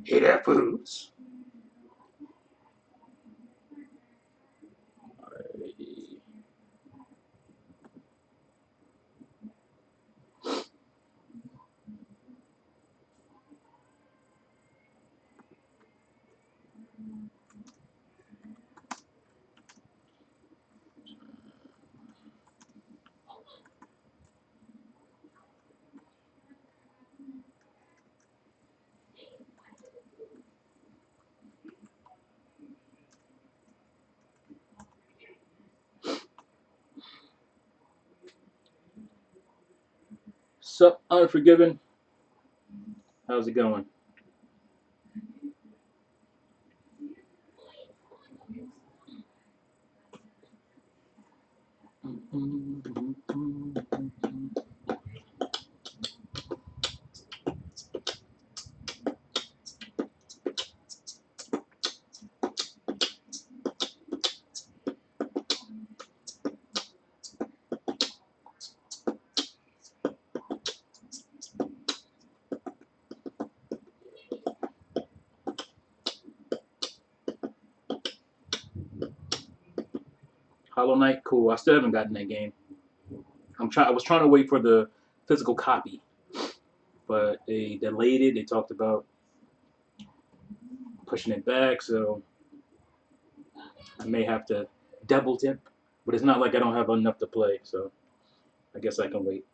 Hey there, foods. Sup, Unforgiven? How's it going? Hollow Knight, cool. I still haven't gotten that game. I was trying to wait for the physical copy, but they delayed it. They talked about pushing it back, so I may have to double dip. But it's not like I don't have enough to play, so I guess I can wait.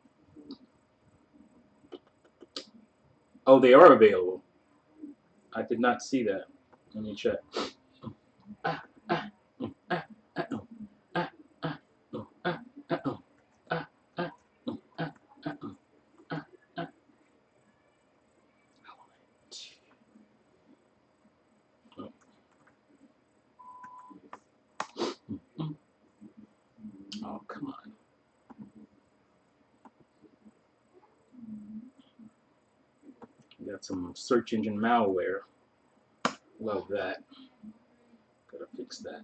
Oh, they are available. I did not see that. Let me check. Ah, ah, ah, ah, oh, ah, ah, oh, ah, ah, oh, ah, ah, oh, ah, ah, oh, ah, ah. Oh, oh, come on. Got some search engine malware. Love that. Gotta fix that.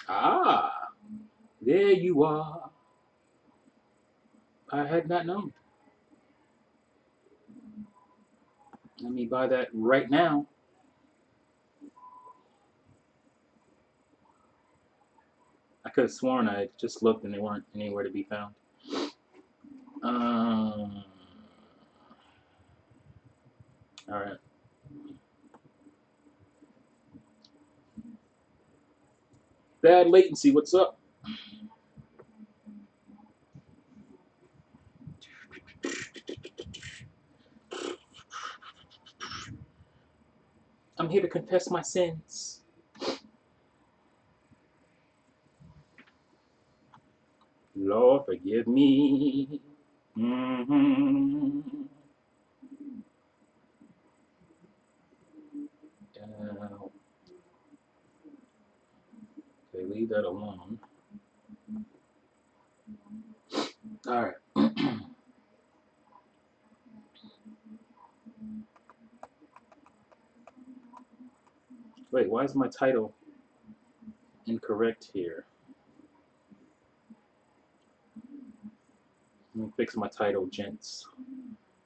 Ah, there you are. I had not known. Let me buy that right now. I could have sworn I just looked and they weren't anywhere to be found. Um, all right. Bad latency. What's up? I'm here to confess my sins. Lord, forgive me. Mm-hmm. Okay, leave that alone. All right. Wait, why is my title incorrect here? Let me fix my title, gents.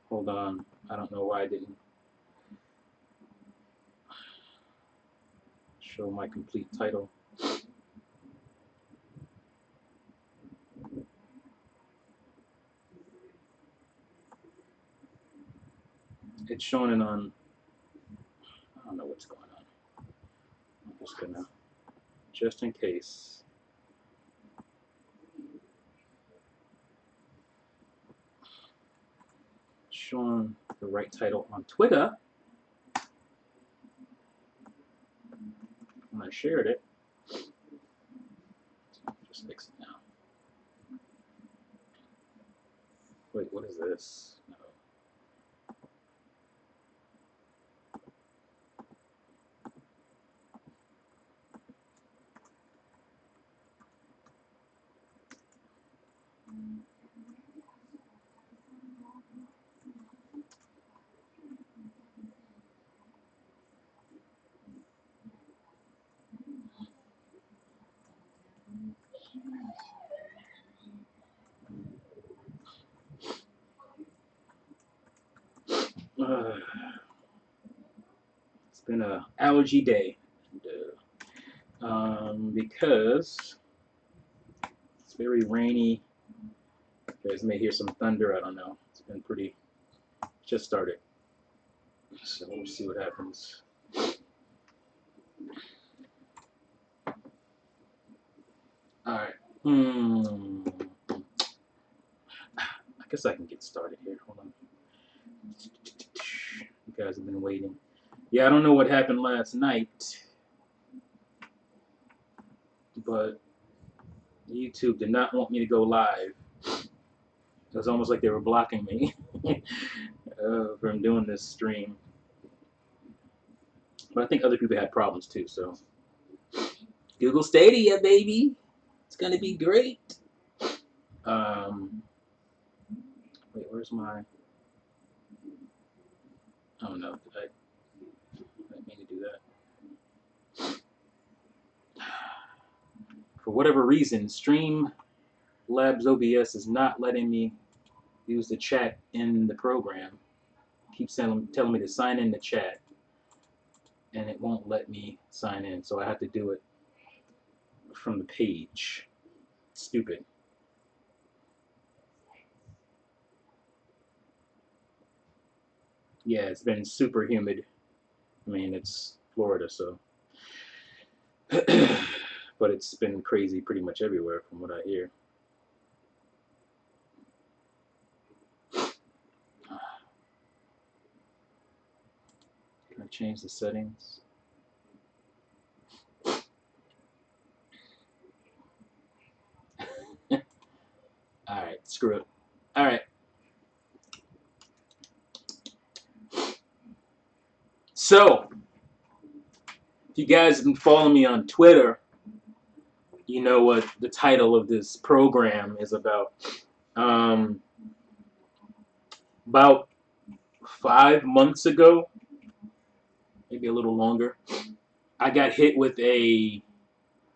Hold on. I don't know why I didn't show my complete title. It's showing it on. I don't know what's going on. I'm just gonna, just in case. Showing the right title on Twitter when I shared it. Just fix it now. Wait, what is this? No. been a allergy day. Because it's very rainy. You guys may hear some thunder. I don't know. It's been pretty. Just started. So we'll see what happens. All right. I guess I can get started here. Hold on. You guys have been waiting. Yeah, I don't know what happened last night, but YouTube did not want me to go live. It was almost like they were blocking me from doing this stream. But I think other people had problems too, so. Google Stadia, baby. It's going to be great. Wait, where's my... Oh, no. I didn't mean to do that. For whatever reason, Streamlabs OBS is not letting me use the chat in the program. It keeps telling me to sign in the chat, and it won't let me sign in, so I have to do it from the page. Stupid. Yeah, it's been super humid. I mean, it's Florida, so. But it's been crazy pretty much everywhere from what I hear. Can I change the settings? Alright, screw it. Alright. So, if you guys have been following me on Twitter, you know what the title of this program is about. About 5 months ago, maybe a little longer, I got hit with a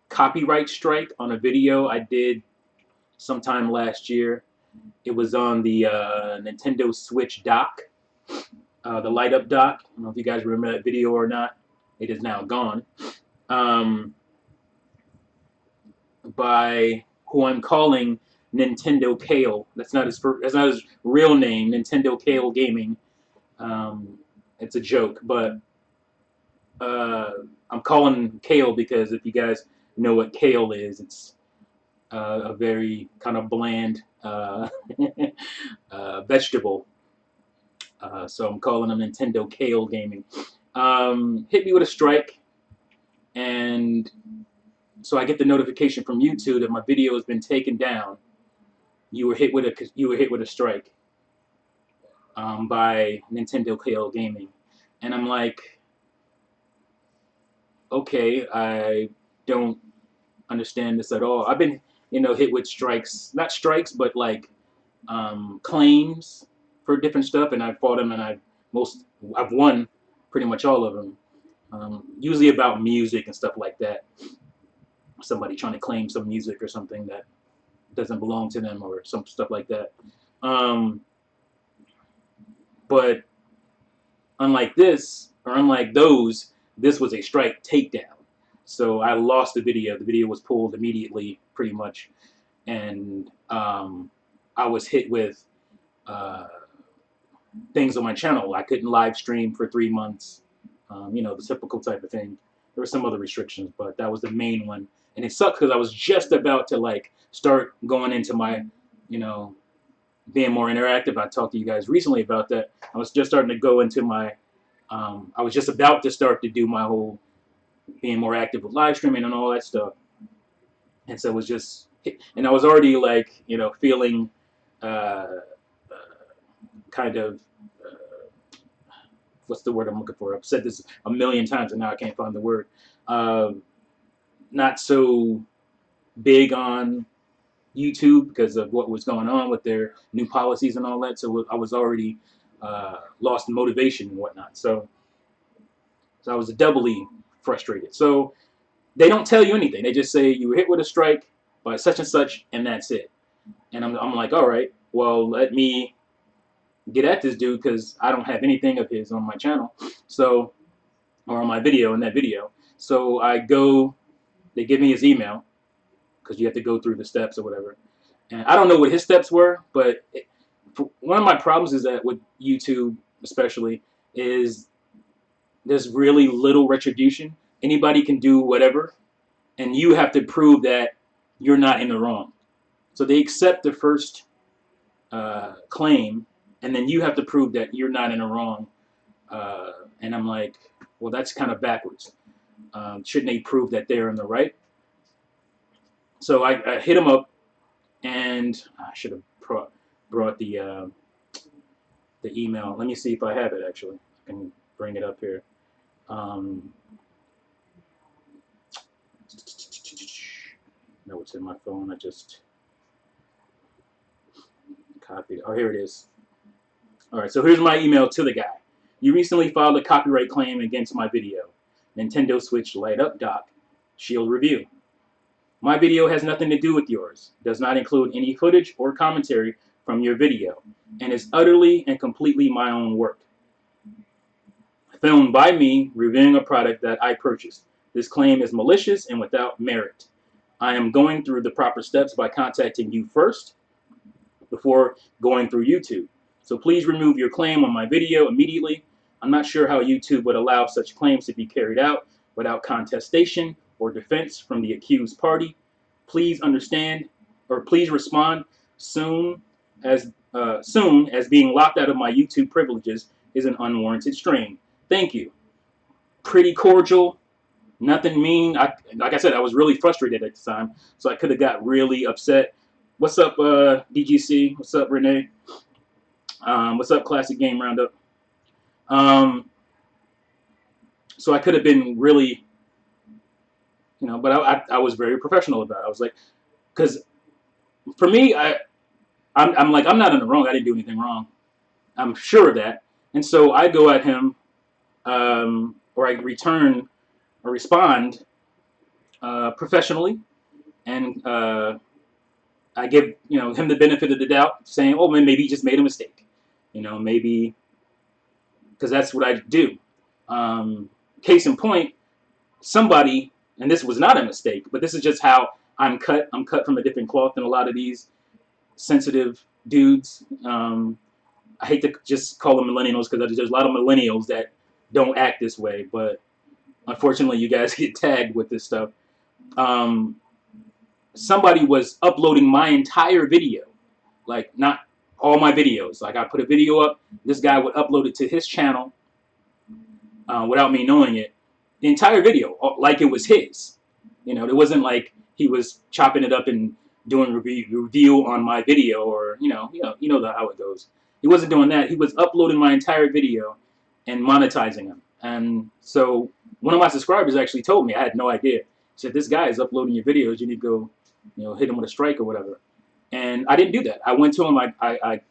copyright strike on a video I did sometime last year. It was on the Nintendo Switch dock, the light up dock. I don't know if you guys remember that video or not. It is now gone. By who I'm calling NintendoKALE. That's not his real name, NintendoKALE Gaming. It's a joke, but I'm calling kale because if you guys know what kale is, it's a very kind of bland vegetable. So I'm calling him NintendoKALE Gaming. Hit me with a strike, and so I get the notification from YouTube that my video has been taken down. You were hit with a strike by NintendoKALE Gaming, and I'm like, okay, I don't understand this at all. I've been, hit with strikes, not strikes, but like claims for different stuff, and I've fought them, and I've won pretty much all of them. Usually about music and stuff like that. Somebody trying to claim some music or something that doesn't belong to them, or some stuff like that. But unlike this, or unlike those, this was a strike takedown. So I lost the video. The video was pulled immediately, pretty much, and I was hit with things on my channel. I couldn't live stream for 3 months. The typical type of thing. There were some other restrictions, but that was the main one. And it sucked because I was just about to start going into my, being more interactive. I talked to you guys recently about that. I was just starting to go into my, I was just about to start to do my whole being more active with live streaming and all that stuff. And so it was just, and I was already feeling kind of, what's the word I'm looking for? I've said this a million times and now I can't find the word. Not so big on YouTube because of what was going on with their new policies and all that. So I was already lost motivation and whatnot. So I was doubly frustrated. So they don't tell you anything. They just say you were hit with a strike by such and such, and that's it. And I'm like, all right, well, let me get at this dude because I don't have anything of his on my channel. So or on my video in that video. So I go, they give me his email because you have to go through the steps or whatever. And I don't know what his steps were, but one of my problems is that with YouTube, especially, is there's really little retribution. Anybody can do whatever, and you have to prove that you're not in the wrong. So they accept the first claim, and then you have to prove that you're not in the wrong. And I'm like, well, that's kind of backwards. Shouldn't they prove that they're in the right? So I hit him up, and I should have brought the email. Let me see if I have it, actually. I can bring it up here. No, it's in my phone. I just copied it. Oh, here it is. All right, so here's my email to the guy. You recently filed a copyright claim against my video. Nintendo Switch Light Up Dock. Shield Review. My video has nothing to do with yours, does not include any footage or commentary from your video, and is utterly and completely my own work. Filmed by me reviewing a product that I purchased. This claim is malicious and without merit. I am going through the proper steps by contacting you first before going through YouTube. So please remove your claim on my video immediately. I'm not sure how YouTube would allow such claims to be carried out without contestation or defense from the accused party. Please understand, or please respond soon as being locked out of my YouTube privileges is an unwarranted strain. Thank you. Pretty cordial, nothing mean. Like I said, I was really frustrated at the time, so I could have got really upset. What's up, DGC? What's up, Renee? What's up, Classic Game Roundup? So I could have been really, but I was very professional about it. I was like, because for me, I'm like, I'm not in the wrong. I didn't do anything wrong. I'm sure of that. And so I go at him, or I return or respond professionally, and I give him the benefit of the doubt, saying, oh, man, maybe he just made a mistake. Maybe, because that's what I do. Case in point, somebody, and this was not a mistake, but this is just how I'm cut. I'm cut from a different cloth than a lot of these sensitive dudes. I hate to just call them millennials because there's a lot of millennials that don't act this way, but unfortunately you guys get tagged with this stuff. Somebody was uploading my entire video, like not all my videos. Like I put a video up, this guy would upload it to his channel without me knowing it. The entire video, like it was his. It wasn't like he was chopping it up and doing review on my video, or how it goes. He wasn't doing that. He was uploading my entire video and monetizing them. And so one of my subscribers actually told me, I had no idea. He said, this guy is uploading your videos. You need to go, hit him with a strike or whatever. And I didn't do that. I went to him. I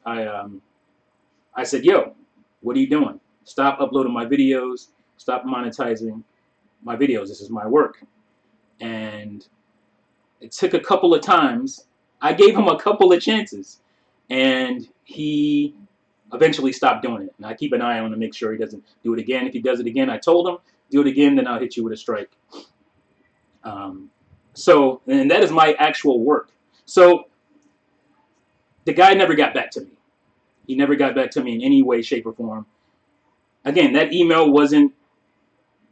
said, yo, what are you doing? Stop uploading my videos. Stop monetizing my videos. This is my work. And it took a couple of times. I gave him a couple of chances, and he eventually stopped doing it. And I keep an eye on him to make sure he doesn't do it again. If he does it again, I told him, do it again, then I'll hit you with a strike. And that is my actual work. So the guy never got back to me. He never got back to me in any way, shape, or form. Again, that email wasn't,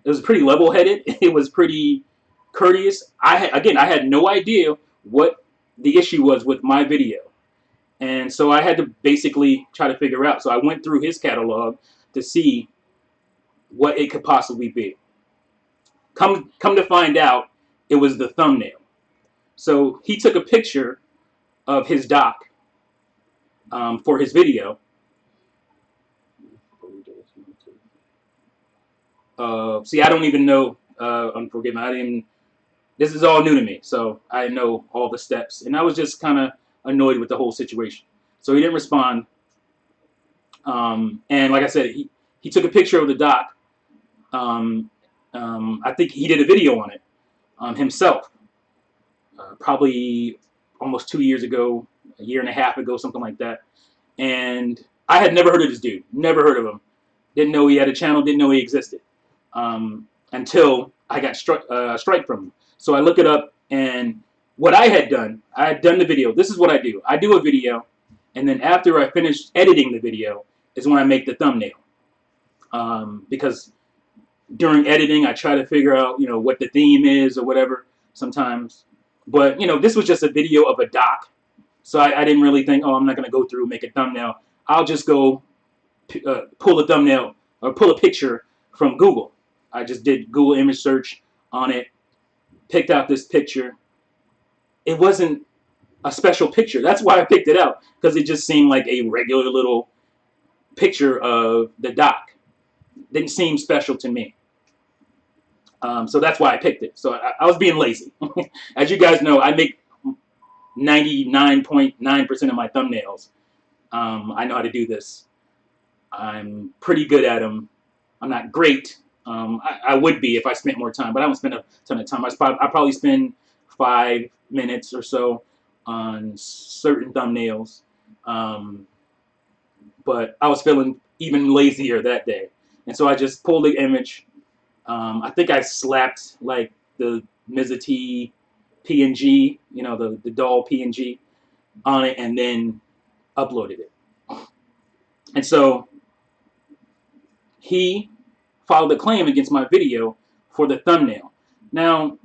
it was pretty level-headed. It was pretty courteous. I had no idea what the issue was with my video. And so I had to basically try to figure out. So I went through his catalog to see what it could possibly be. Come to find out, it was the thumbnail. So he took a picture of his dock for his video. See, I don't even know. Unforgiven. This is all new to me, so I know all the steps, and I was just kind of annoyed with the whole situation. So he didn't respond, and like I said, he took a picture of the dock. I think he did a video on it himself, probably almost 2 years ago, a year and a half ago, something like that. And I had never heard of this dude, never heard of him. Didn't know he had a channel, didn't know he existed. until I got strike from him. So I look it up, and what I had done the video. This is what I do. I do a video, and then after I finish editing the video is when I make the thumbnail. Because during editing, I try to figure out, what the theme is or whatever sometimes. But, this was just a video of a doc. So I didn't really think, oh, I'm not going to go through and make a thumbnail. I'll just go pull a thumbnail or pull a picture from Google. I just did Google image search on it, picked out this picture. It wasn't a special picture. That's why I picked it out, because it just seemed like a regular little picture of the doc. Didn't seem special to me. So that's why I picked it. So I was being lazy. As you guys know, I make 99.9% of my thumbnails. I know how to do this. I'm pretty good at them. I'm not great. I would be if I spent more time, but I don't spend a ton of time. I probably spend 5 minutes or so on certain thumbnails. But I was feeling even lazier that day. And so I just pulled the image. I think I slapped like the Mizzy PNG, the doll PNG on it, and then uploaded it. And so he filed a claim against my video for the thumbnail. Now,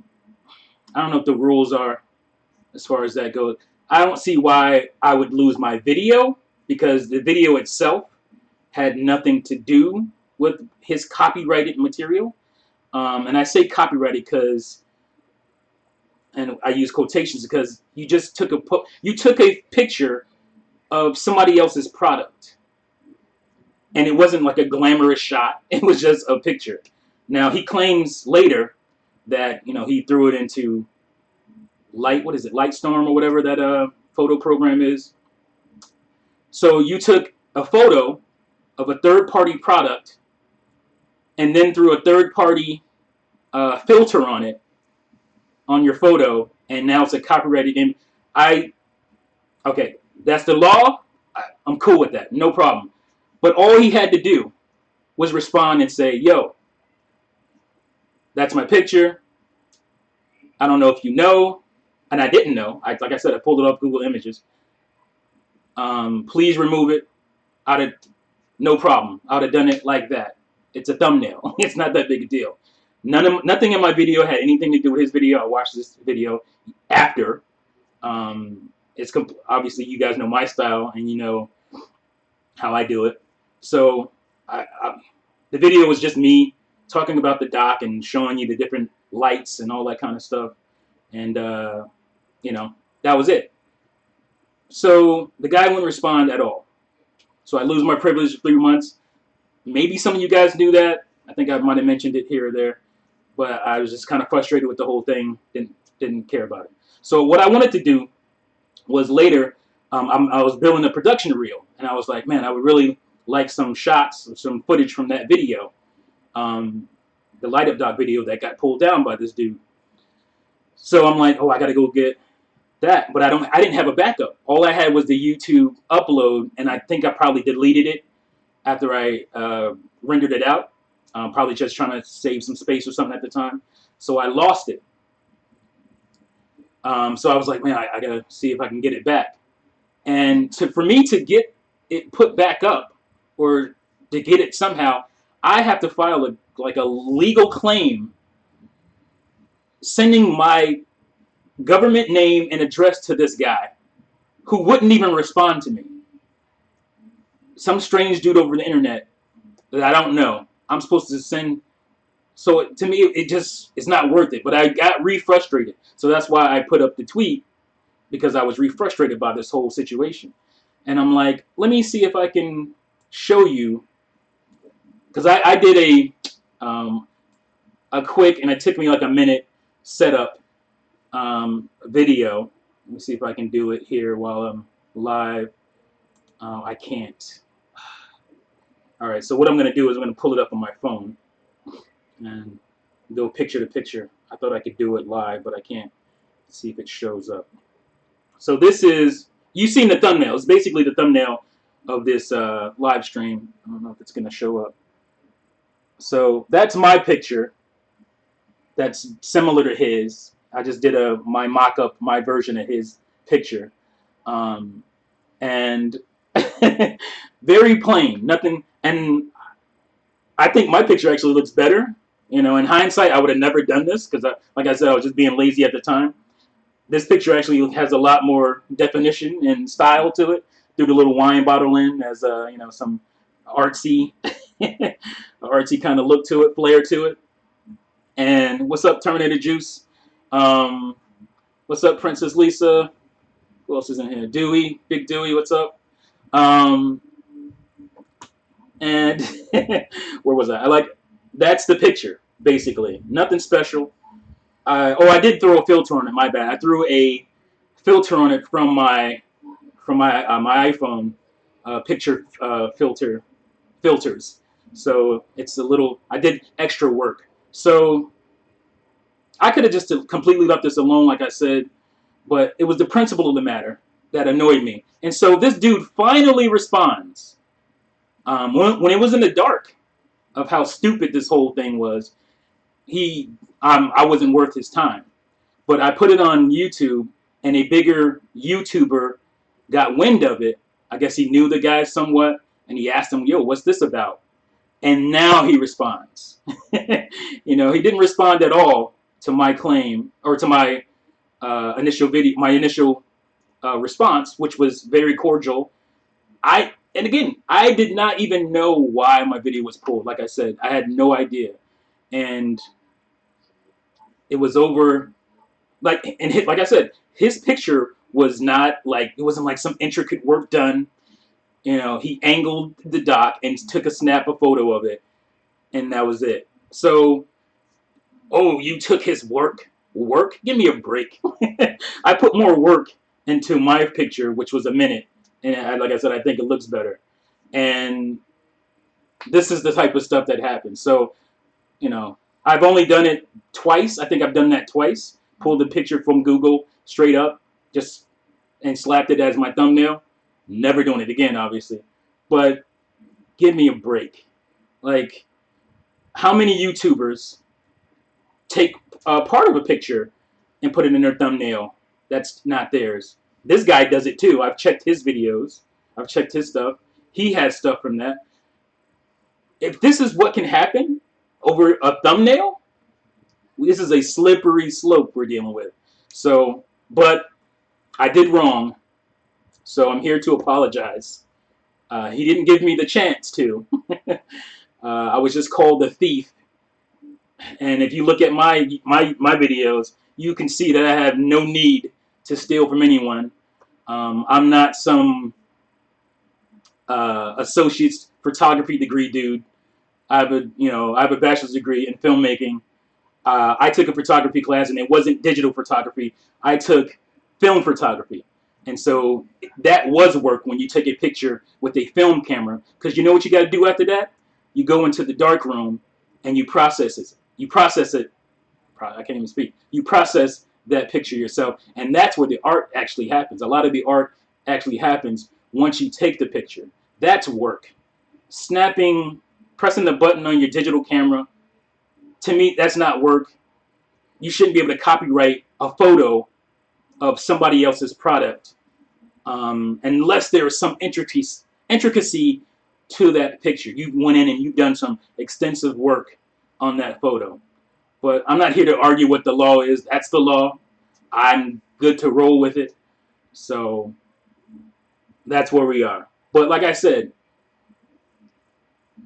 I don't know what the rules are as far as that goes. I don't see why I would lose my video, because the video itself had nothing to do with his copyrighted material. And I say copyrighted because, and I use quotations because you just took a picture of somebody else's product, and it wasn't like a glamorous shot. It was just a picture. Now he claims later that he threw it into Lightstorm or whatever that photo program is. So you took a photo of a third-party product and then threw a third-party filter on it, on your photo, and now it's a copyrighted image. Okay, that's the law. I'm cool with that, no problem. But all he had to do was respond and say, yo, that's my picture. I don't know if you know, and I didn't know. Like I said, I pulled it up Google Images. Please remove it. No problem. I would have done it like that. It's a thumbnail. It's not that big a deal. Nothing in my video had anything to do with his video. I watched this video after. It's obviously, you guys know my style, and you know how I do it. So the video was just me talking about the dock and showing you the different lights and all that kind of stuff. And, that was it. So the guy wouldn't respond at all. So I lose my privilege for 3 months. Maybe some of you guys knew that. I think I might have mentioned it here or there. But I was just kind of frustrated with the whole thing. Didn't care about it. So what I wanted to do was later, I was building a production reel. And I was like, man, I would really like some shots or some footage from that video. The Light Up Doc video that got pulled down by this dude. So I'm like, oh, I got to go get that. But I didn't have a backup. All I had was the YouTube upload. And I think I probably deleted it after I rendered it out. Probably just trying to save some space or something at the time. So I lost it. So I was like, man, I got to see if I can get it back. And for me to get it put back up, or to get it somehow, I have to file a legal claim sending my government name and address to this guy who wouldn't even respond to me. Some strange dude over the internet that I don't know. I'm supposed to send. So to me, it's not worth it. But I got re-frustrated. So that's why I put up the tweet, because I was re-frustrated by this whole situation. And I'm like, let me see if I can show you. Because I did a quick, and it took me like a minute setup video. Let me see if I can do it here while I'm live. I can't. All right, so what I'm going to do is I'm going to pull it up on my phone and go picture to picture. I thought I could do it live, but I can't. See if it shows up. So this is, you've seen the thumbnail. It's basically the thumbnail of this live stream. I don't know if it's going to show up. So that's my picture. That's similar to his. I just did my mock-up, my version of his picture, um, and very plain, nothing. And I think my picture actually looks better. You know, in hindsight, I would have never done this because, like I said, I was just being lazy at the time. This picture actually has a lot more definition and style to it. Threw the little wine bottle in as you know, some artsy, artsy kind of look to it, flair to it. And what's up, Terminator Juice? Um, what's up, Princess Lisa? Who else is in here? Dewey, Big Dewey. What's up? Um, and where was I? I like that's the picture basically. Nothing special. I did throw a filter on it. My bad. I threw a filter on it from my iPhone picture filters. So it's a little. I did extra work. So I could have just completely left this alone, like I said, but it was the principle of the matter that annoyed me. And so this dude finally responds when it was in the dark of how stupid this whole thing was. I wasn't worth his time. But I put it on YouTube, and a bigger YouTuber got wind of it. I guess he knew the guy somewhat, and he asked him, "Yo, what's this about?" And now he responds. You know, he didn't respond at all to my claim or to my initial video, my initial response, which was very cordial. And again, I did not even know why my video was pulled. Like I said, I had no idea, and it was over. Like I said, his picture was not like it wasn't like some intricate work done. You know, he angled the dock and took a photo of it, and that was it. So, oh, you took his work? Work? Give me a break. I put more work into my picture, which was a minute, and like I said, I think it looks better. And this is the type of stuff that happens. So, you know, I've only done it twice. I think I've done that twice. Pulled the picture from Google straight up, just and slapped it as my thumbnail. Never doing it again, obviously. But give me a break. Like, how many YouTubers take part of a picture and put it in their thumbnail that's not theirs? This guy does it too. I've checked his videos. I've checked his stuff. He has stuff from that. If this is what can happen over a thumbnail, this is a slippery slope we're dealing with. So, but I did wrong. So I'm here to apologize. He didn't give me the chance to. I was just called a thief. And if you look at my videos, you can see that I have no need to steal from anyone. I'm not some associate's photography degree dude. I have a bachelor's degree in filmmaking. I took a photography class, and it wasn't digital photography. I took film photography. And so that was work when you take a picture with a film camera. Because you know what you got to do after that? You go into the dark room and you process it. You process it. I can't even speak. You process that picture yourself. And that's where the art actually happens. A lot of the art actually happens once you take the picture. That's work. Snapping, pressing the button on your digital camera, to me, that's not work. You shouldn't be able to copyright a photo of somebody else's product unless there is some intricacy to that picture. You went in and you've done some extensive work on that photo. But I'm not here to argue what the law is. That's the law. I'm good to roll with it. So that's where we are. But like I said,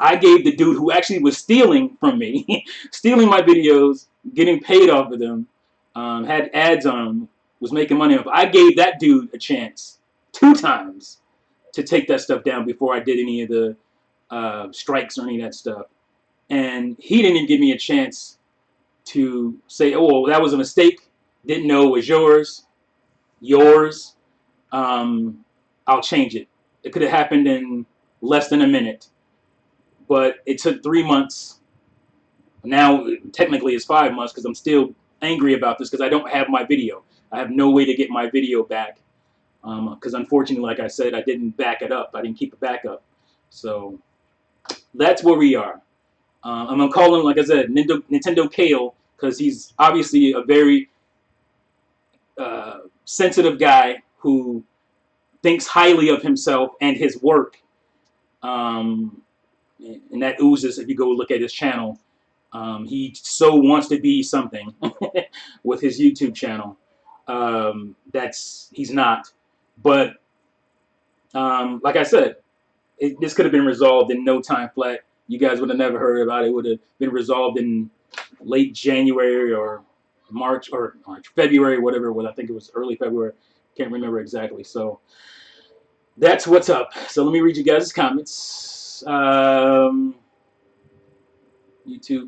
I gave the dude who actually was stealing from me, stealing my videos, getting paid off of them, had ads on them, was making money off. I gave that dude a chance 2 times to take that stuff down before I did any of the strikes or any of that stuff. And he didn't even give me a chance to say, oh, well, that was a mistake. Didn't know it was yours. Yours. I'll change it. It could have happened in less than a minute. But it took 3 months. Now, technically, it's 5 months because I'm still angry about this because I don't have my video. I have no way to get my video back because, unfortunately, like I said, I didn't back it up. I didn't keep it back up. So that's where we are. I'm gonna call him, like I said, NintendoKALE, because he's obviously a very sensitive guy who thinks highly of himself and his work, um, and that oozes if you go look at his channel. He so wants to be something with his YouTube channel. That's he's not, but like I said, this could have been resolved in no time flat. You guys would have never heard about it. It would have been resolved in late January or March, February, whatever it was. I think it was early February. Can't remember exactly. So that's what's up. So let me read you guys' comments. YouTube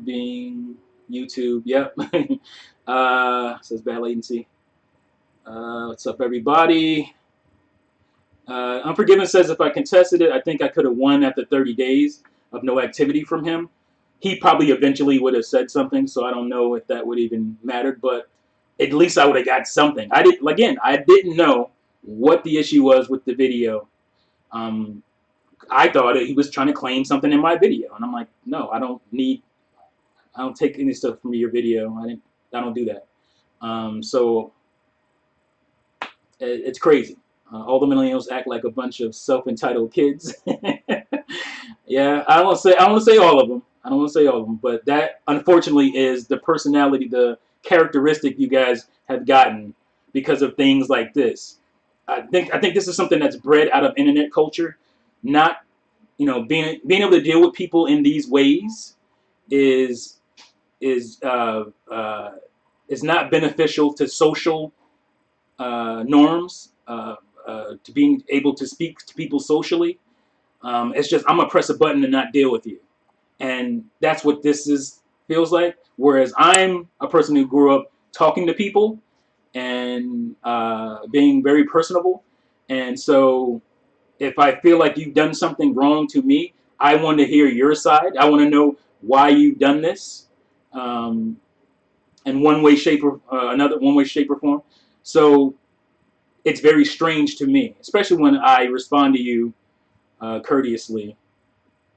being YouTube. Yep. Says bad latency. What's up, everybody? Unforgiven says if I contested it, I think I could have won after 30 days of no activity from him. He probably eventually would have said something, so I don't know if that would even matter, but at least I would have got something. I didn't know what the issue was with the video. I thought he was trying to claim something in my video, and I'm like, no, I don't take any stuff from your video. I don't do that. So it's crazy. All the millennials act like a bunch of self-entitled kids. Yeah, I don't want to say all of them. I don't want to say all of them, but that unfortunately is the personality, the characteristic you guys have gotten because of things like this. I think this is something that's bred out of internet culture. Not, being able to deal with people in these ways is is uh, uh, is not beneficial to social norms, to being able to speak to people socially. It's just I'm gonna press a button and not deal with you, and that's what this is feels like. Whereas I'm a person who grew up talking to people and being very personable, and so if I feel like you've done something wrong to me, I want to hear your side. I want to know why you've done this, um, in one way, shape, or one way, shape, or form. So it's very strange to me, especially when I respond to you courteously,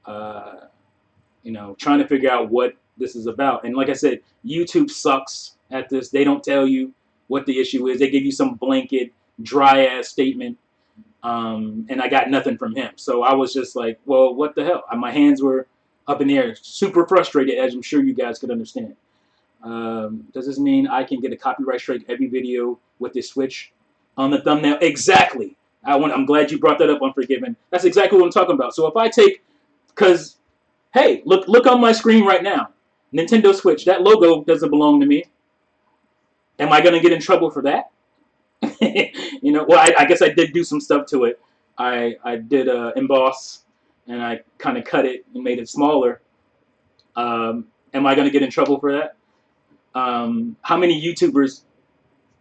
uh, trying to figure out what this is about. And like I said, YouTube sucks at this. They don't tell you what the issue is. They give you some blanket, dry ass statement, and I got nothing from him. So I was just like, well, what the hell? My hands were up in the air, super frustrated, as I'm sure you guys could understand. Does this mean I can get a copyright strike every video with this switch on the thumbnail? Exactly. I'm glad you brought that up, Unforgiven. That's exactly what I'm talking about. So if I take, because hey, look on my screen right now, Nintendo Switch. That logo doesn't belong to me. Am I gonna get in trouble for that? Well, I guess I did do some stuff to it. I did emboss, and I kind of cut it and made it smaller. Am I gonna get in trouble for that? How many YouTubers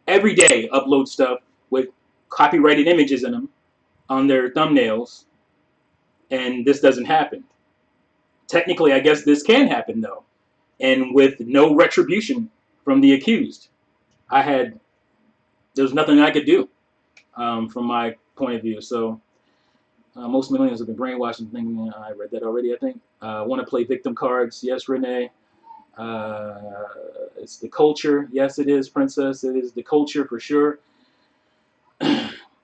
every day upload stuff with copyrighted images in them on their thumbnails, and this doesn't happen? Technically, I guess this can happen though, and with no retribution from the accused. There's nothing I could do, from my point of view. So most millennials have been brainwashed and thinking, I read that already, I think. Want to play victim cards? Yes, Renee. It's the culture. Yes, it is, Princess. It is the culture for sure.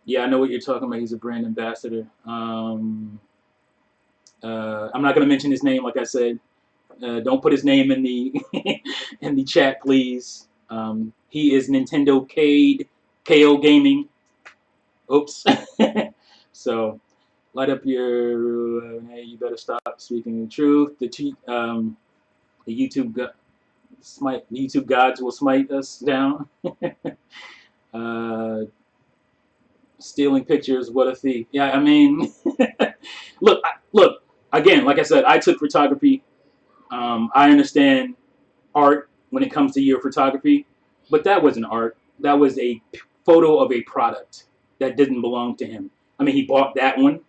Yeah, I know what you're talking about. He's a brand ambassador. I'm not going to mention his name, like I said. Don't put his name in the in the chat, please. He is NintendoKALE Gaming. Oops. So, light up your. Hey, you better stop speaking the truth. The YouTube gods will smite us down. Stealing pictures, what a thief. Yeah, I mean, look. Again, like I said, I took photography. I understand art when it comes to your photography, but that wasn't art. That was a photo of a product that didn't belong to him. I mean, he bought that one,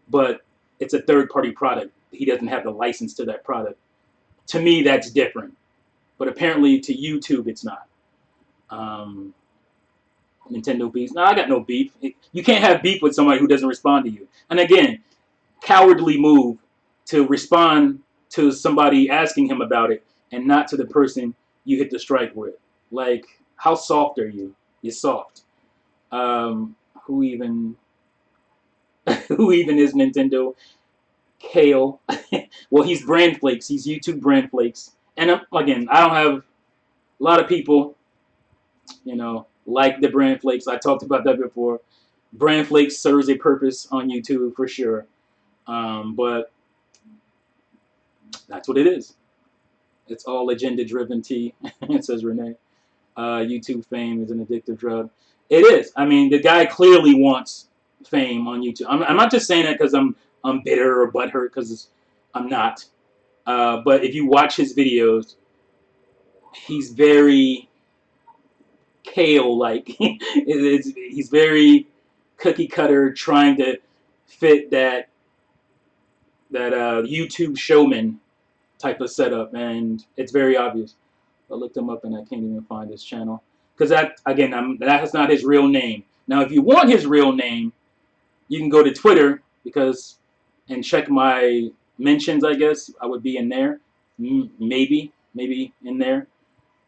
but it's a third-party product. He doesn't have the license to that product. To me, that's different, but apparently to YouTube, it's not. Nintendo beef. No, I got no beef. You can't have beef with somebody who doesn't respond to you. And again, cowardly move to respond to somebody asking him about it, and not to the person you hit the strike with. Like, how soft are you? You're soft. Who even who even is NintendoKALE? Well, he's Brand Flakes. He's YouTube Brand Flakes. And again, I don't have a lot of people, like the Brand Flakes. I talked about that before. Brand Flakes serves a purpose on YouTube for sure. But that's what it is. It's all agenda-driven tea, it says Renee. YouTube fame is an addictive drug. It is. I mean, the guy clearly wants fame on YouTube. I'm not just saying that because I'm bitter or butthurt, because I'm not. But if you watch his videos, he's very Kale-like. He's very cookie cutter, trying to fit that YouTube showman type of setup, and it's very obvious. I looked him up and I can't even find his channel, because that, again, that's not his real name. Now, if you want his real name, you can go to Twitter and check my mentions. I guess I would be in there, maybe in there.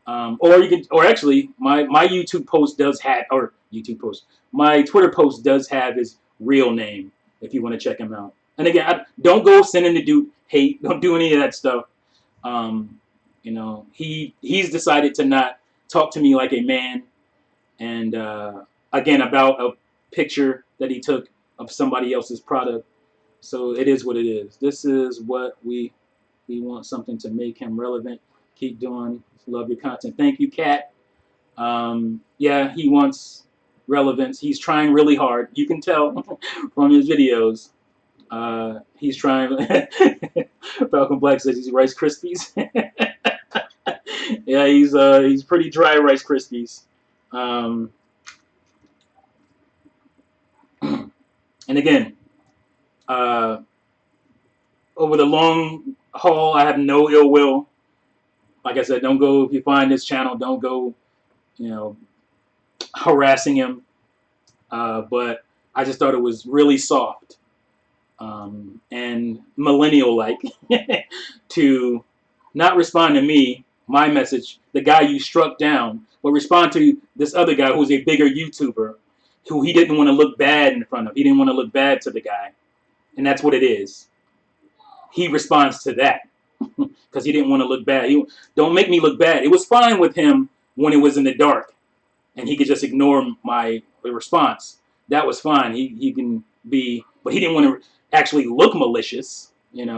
Or actually, my YouTube post does have, or YouTube post, my Twitter post does have his real name if you want to check him out. And again, don't go sending the dude hate. Don't do any of that stuff. He's decided to not talk to me like a man. And again, about a picture that he took of somebody else's product. So it is what it is. This is what we want, something to make him relevant. Keep doing. Love your content. Thank you, Kat. Yeah, he wants relevance. He's trying really hard. You can tell from his videos. He's trying. Falcon Black says he's Rice Krispies. Yeah, he's pretty dry Rice Krispies. And again, over the long haul, I have no ill will. Like I said, don't go, if you find this channel, don't go, harassing him. But I just thought it was really soft and millennial-like to not respond to me, my message, the guy you struck down, but respond to this other guy who's a bigger YouTuber, who he didn't want to look bad in front of. He didn't want to look bad to the guy. And that's what it is. He responds to that because he didn't want to look bad. Don't make me look bad. It was fine with him when it was in the dark and he could just ignore my response. That was fine. He can be, but he didn't want to actually look malicious,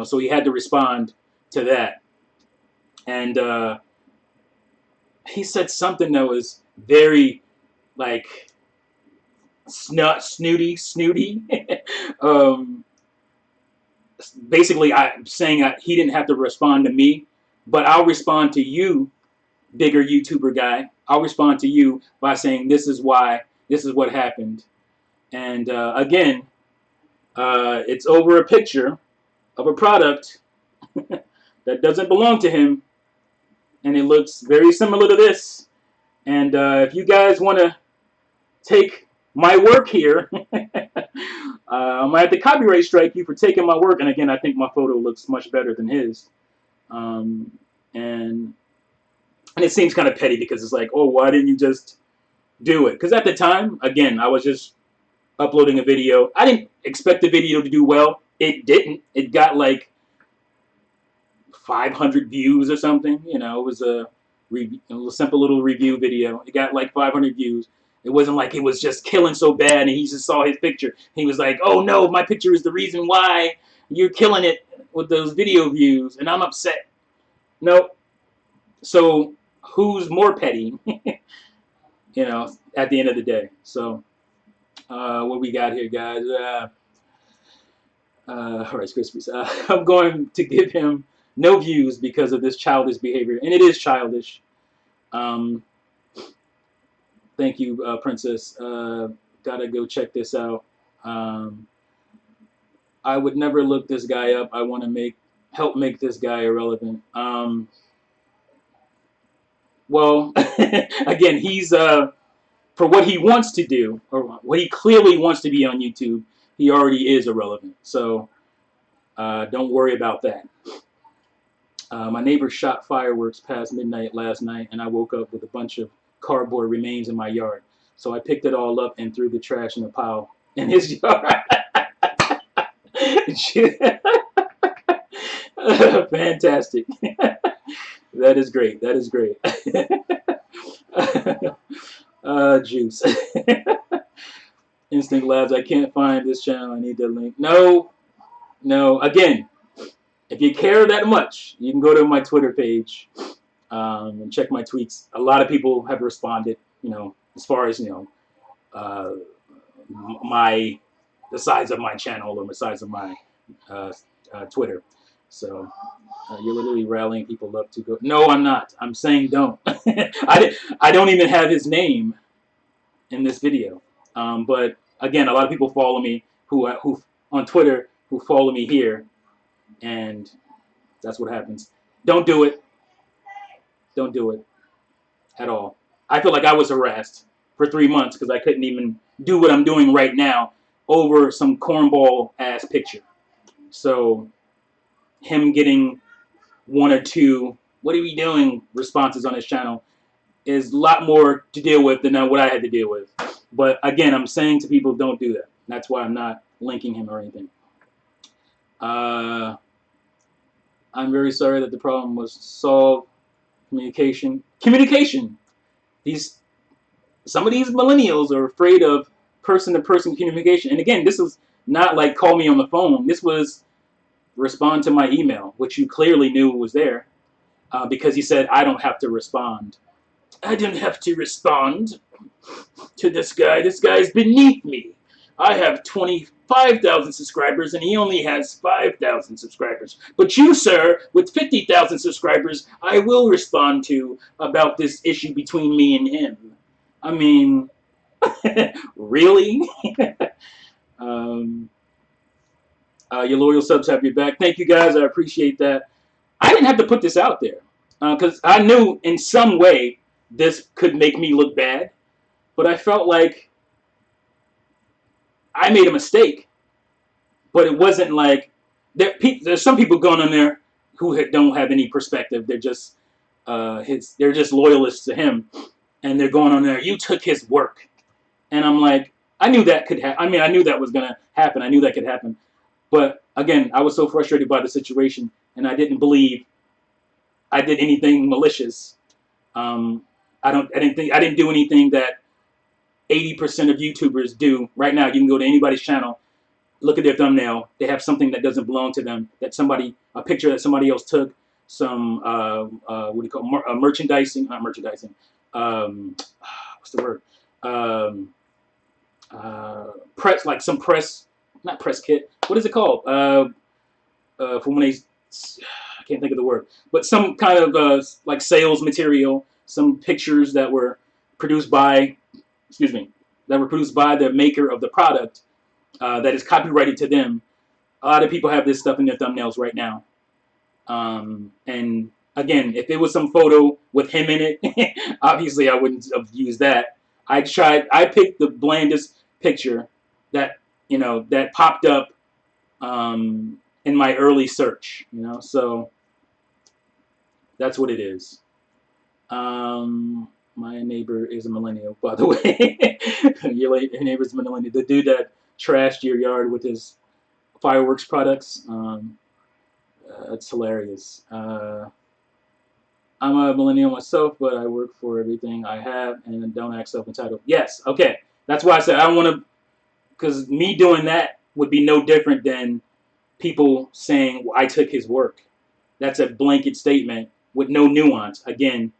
so he had to respond to that. And he said something that was very, like, snooty. Basically, I'm saying that he didn't have to respond to me, but I'll respond to you, bigger YouTuber guy. I'll respond to you by saying this is why, this is what happened. And again, it's over a picture of a product that doesn't belong to him, and it looks very similar to this. And if you guys want to take my work here, I might have to copyright strike you for taking my work. And again, I think my photo looks much better than his. And it seems kind of petty because it's like, oh, why didn't you just do it? Because at the time, again, I was just uploading a video. I didn't expect the video to do well. It didn't. It got like 500 views or something. It was a simple little review video. It got like 500 views. It wasn't like it was just killing so bad and he just saw his picture. He was like, oh no, my picture is the reason why you're killing it with those video views and I'm upset. Nope. So who's more petty? At the end of the day. So what we got here, guys? Rice Krispies. I'm going to give him no views because of this childish behavior. And it is childish. Thank you, Princess. Gotta go check this out. I would never look this guy up. I want to help make this guy irrelevant. Well, again, he's for what he wants to do, or what he clearly wants to be on YouTube, he already is irrelevant. So don't worry about that. My neighbor shot fireworks past midnight last night, and I woke up with a bunch of cardboard remains in my yard. So I picked it all up and threw the trash in a pile in his yard. Fantastic. That is great. That is great. Juice. Instinct Labs. I can't find this channel. I need the link. No, no. Again, if you care that much, you can go to my Twitter page and check my tweets. A lot of people have responded. You know, as far as the size of my channel or the size of my Twitter. So you're literally rallying people up to go. No, I'm not. I'm saying don't. I don't even have his name in this video. But again, a lot of people follow me who on Twitter who follow me here, and that's what happens. Don't do it. Don't do it at all. I feel like I was harassed for 3 months because I couldn't even do what I'm doing right now over some cornball ass picture. So him getting 1 or 2 "what are we doing" responses on his channel is a lot more to deal with than what I had to deal with. But again, I'm saying to people, don't do that. That's why I'm not linking him or anything. I'm very sorry that the problem was solved. Communication. Some of these millennials are afraid of person-to-person communication. And again, this was not like call me on the phone. This was respond to my email, which you clearly knew was there, because he said, I don't have to respond. I don't have to respond to this guy. This guy's beneath me. I have 25,000 subscribers and he only has 5,000 subscribers. But you, sir, with 50,000 subscribers, I will respond to about this issue between me and him. I mean, really? Your loyal subs have your back. Thank you, guys. I appreciate that. I didn't have to put this out there because I knew in some way this could make me look bad. But I felt like I made a mistake. But it wasn't like there's some people going on there who don't have any perspective. They're just they're just loyalists to him, and they're going on there. You took his work, and I'm like, I knew that could happen. I mean, I knew that was gonna happen. I knew that could happen. But again, I was so frustrated by the situation, and I didn't believe I did anything malicious. I didn't do anything that 80% of YouTubers do. Right now, you can go to anybody's channel, look at their thumbnail. They have something that doesn't belong to them. A picture that somebody else took. Some what do you call it? Merchandising? Not merchandising. What's the word? Press, like some press, not press kit. What is it called? For when they, I can't think of the word, but some kind of like sales material. Some pictures that were produced by, the maker of the product that is copyrighted to them. A lot of people have this stuff in their thumbnails right now. And again, if it was some photo with him in it, obviously I wouldn't have used that. I picked the blandest picture that, that popped up in my early search, so that's what it is. My neighbor is a millennial, by the way. Your neighbor's a millennial. The dude that trashed your yard with his fireworks products. It's hilarious. I'm a millennial myself, but I work for everything I have and don't act self-entitled. Yes, okay. That's why I said I don't want to, because me doing that would be no different than people saying, well, I took his work. That's a blanket statement with no nuance. Again,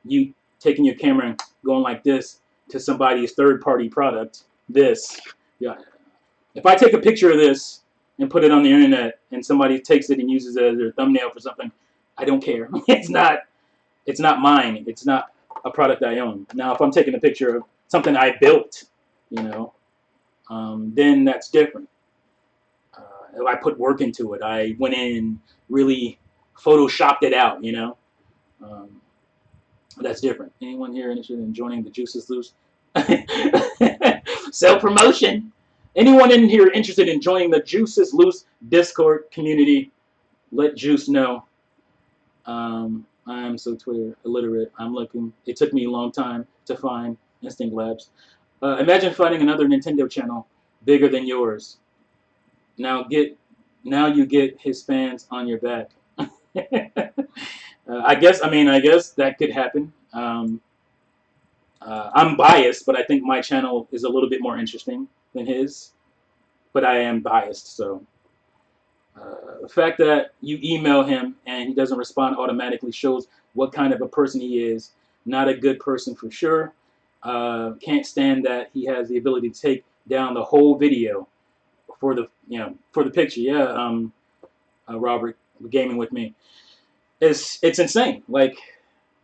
you taking your camera and going like this to somebody's third-party product. Yeah. If I take a picture of this and put it on the internet and somebody takes it and uses it as their thumbnail for something, I don't care. It's not mine. It's not a product I own. Now, if I'm taking a picture of something I built, then that's different. I put work into it. I went in and really photoshopped it out, that's different. Anyone here interested in joining the Juices Loose? Self-promotion. Anyone in here interested in joining the Juices Loose Discord community? Let Juice know. I am so Twitter illiterate. I'm looking. It took me a long time to find Instinct Labs. Imagine finding another Nintendo channel bigger than yours. Now get, now you get his fans on your back. I guess. I mean, I guess that could happen. I'm biased, but I think my channel is a little bit more interesting than his. But I am biased, so the fact that you email him and he doesn't respond automatically shows what kind of a person he is. Not a good person for sure. Can't stand that he has the ability to take down the whole video for the for the picture. Yeah, Robert gaming with me. It's insane. Like,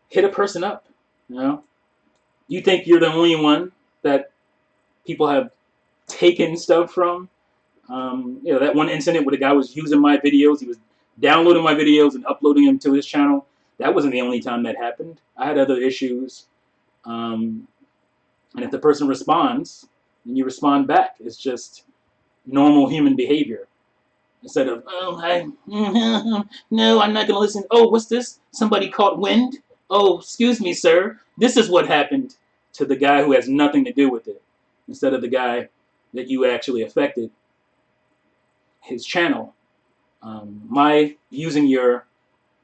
hit a person up. You know, you think you're the only one that people have taken stuff from. That one incident where the guy was using my videos, he was downloading my videos and uploading them to his channel. That wasn't the only time that happened. I had other issues. And if the person responds, then you respond back. It's just normal human behavior. Instead of, oh, no, I'm not going to listen. Oh, what's this? Somebody caught wind? Oh, excuse me, sir. This is what happened to the guy who has nothing to do with it. Instead of the guy that you actually affected, his channel. My using your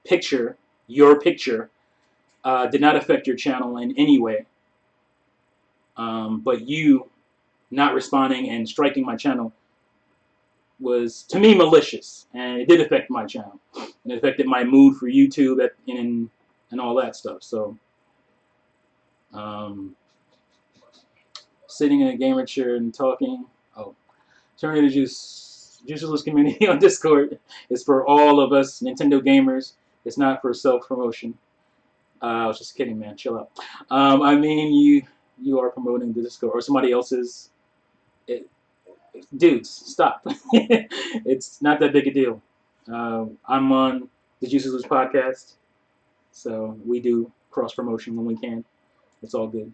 picture, did not affect your channel in any way. But you not responding and striking my channel was, to me, malicious, and it did affect my channel. And it affected my mood for YouTube and all that stuff. So, sitting in a gamer chair and talking. Oh, turning to Juiceless community on Discord is for all of us Nintendo gamers. It's not for self-promotion. I was just kidding, man. Chill out. I mean, you are promoting the Discord or somebody else's. Dudes, stop. It's not that big a deal. I'm on the Juiceless podcast, so we do cross promotion when we can. It's all good.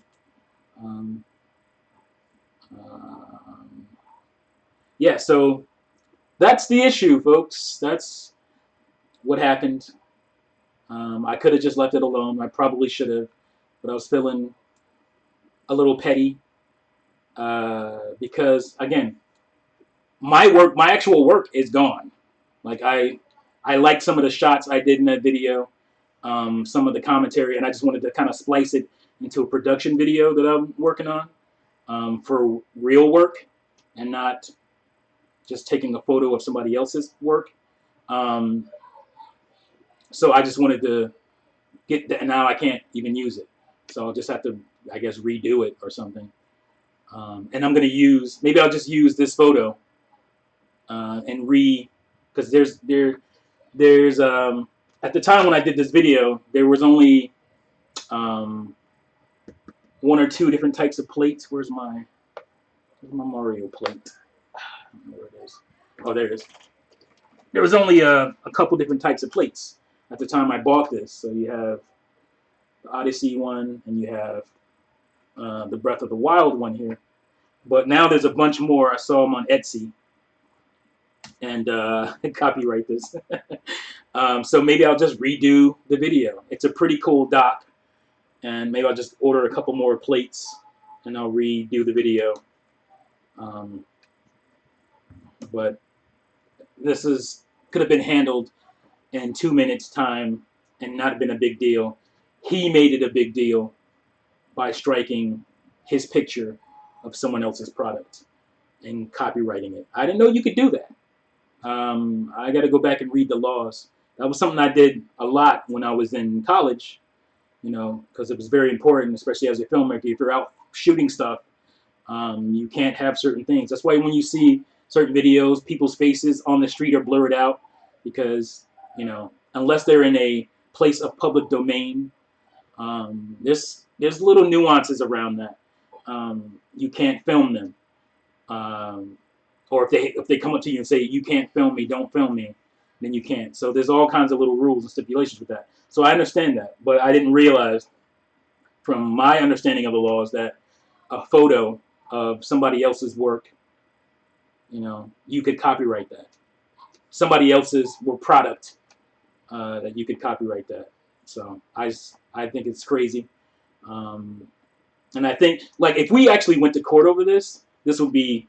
Um, yeah, so that's the issue, folks. That's what happened. I could have just left it alone. I probably should have, but I was feeling a little petty because, again, my actual work is gone. Like, I liked some of the shots I did in that video, some of the commentary, and I just wanted to kind of splice it into a production video that I'm working on for real work and not just taking a photo of somebody else's work. So I just wanted to get that, and now I can't even use it. So I'll just have to, I guess, redo it or something. And I'm going to use, maybe I'll just use this photo and because there's at the time when I did this video, there was only one or two different types of plates. Where's my Mario plate? I don't know where it is. Oh, there it is. There was only a couple different types of plates at the time I bought this. So you have the Odyssey one, and you have the Breath of the Wild one here. But now there's a bunch more. I saw them on Etsy. And copyright this. So maybe I'll just redo the video. It's a pretty cool dock. And maybe I'll just order a couple more plates and I'll redo the video. But this could have been handled in 2 minutes time and not been a big deal. He made it a big deal by striking his picture of someone else's product and copyrighting it. I didn't know you could do that. I got to go back and read the laws. That was something I did a lot when I was in college, because it was very important, especially as a filmmaker. If you're out shooting stuff, you can't have certain things. That's why when you see certain videos, people's faces on the street are blurred out because, unless they're in a place of public domain, there's little nuances around that. You can't film them. Or if they come up to you and say, you can't film me, don't film me, then you can't. So there's all kinds of little rules and stipulations with that. So I understand that, but I didn't realize from my understanding of the laws that a photo of somebody else's work, you could copyright that. Somebody else's product, that you could copyright that. So I think it's crazy. Um, and I think, like, if we actually went to court over this, this would be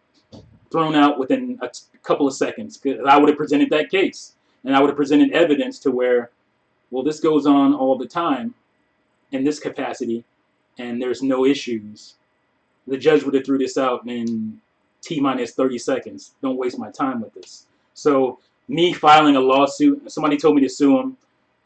thrown out within a couple of seconds. 'Cause I would have presented that case, and I would have presented evidence to where, well, this goes on all the time in this capacity, and there's no issues. The judge would have threw this out in T minus 30 seconds. Don't waste my time with this. So me filing a lawsuit, somebody told me to sue him.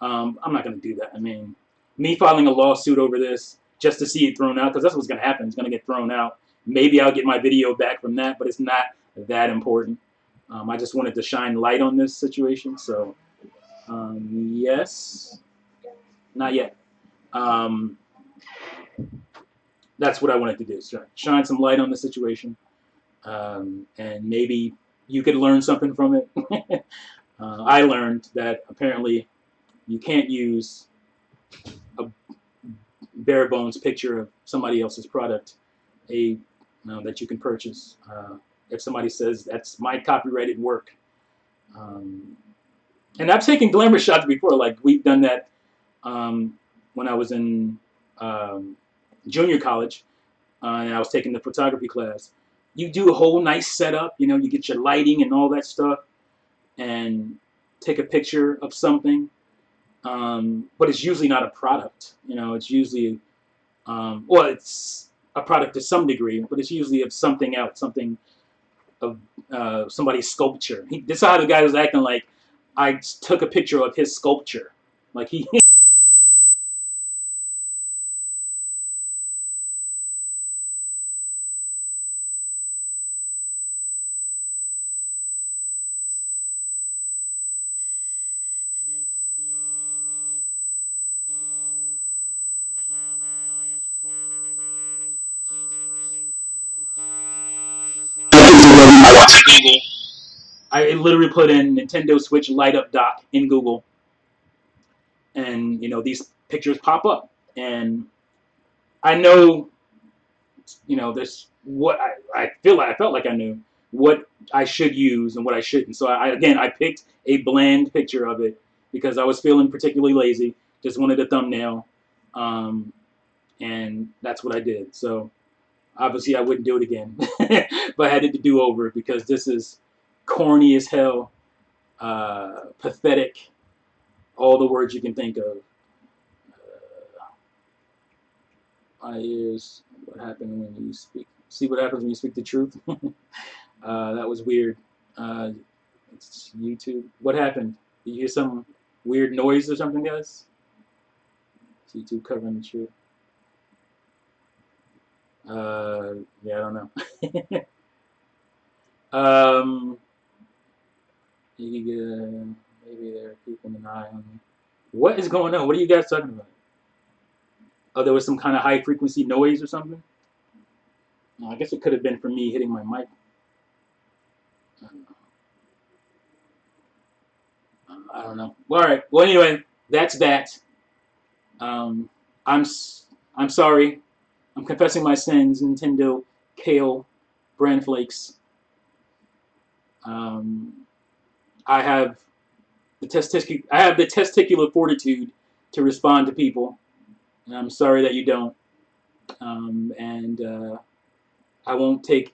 I'm not going to do that. I mean, me filing a lawsuit over this just to see it thrown out, because that's what's going to happen. It's going to get thrown out. Maybe I'll get my video back from that, but it's not that important. I just wanted to shine light on this situation. So, yes, not yet. That's what I wanted to do. Shine some light on the situation, and maybe you could learn something from it. I learned that apparently you can't use a bare bones picture of somebody else's product, that you can purchase. If somebody says that's my copyrighted work, and I've taken glamour shots before, like we've done that when I was in junior college, and I was taking the photography class. You do a whole nice setup, you get your lighting and all that stuff, and take a picture of something. But it's usually not a product. It's usually, well, it's a product to some degree, but it's usually of something else, something of somebody's sculpture. This is how the guy was acting, like I took a picture of his sculpture. Like he I went to Google. I literally put in Nintendo Switch light up dock in Google, and these pictures pop up, and I know, there's what I feel like I felt like I knew what I should use and what I shouldn't. So I picked a bland picture of it because I was feeling particularly lazy, just wanted a thumbnail, and that's what I did. So obviously I wouldn't do it again, but I had to do over because this is corny as hell, pathetic, all the words you can think of. My ears. What happened when you speak? See what happens when you speak the truth. That was weird. It's YouTube. What happened? Did you hear some weird noise or something, guys? It's YouTube covering the truth. Yeah, I don't know. Maybe there are people in an eye on me. What is going on? What are you guys talking about? Oh, there was some kind of high frequency noise or something? No, I guess it could have been for me hitting my mic. I don't know. All right. Well, anyway, that's that. Um, I'm I'm sorry. I'm confessing my sins. Nintendo Kale Brand Flakes. Um, I have I have the testicular fortitude to respond to people, and I'm sorry that you don't. And I won't take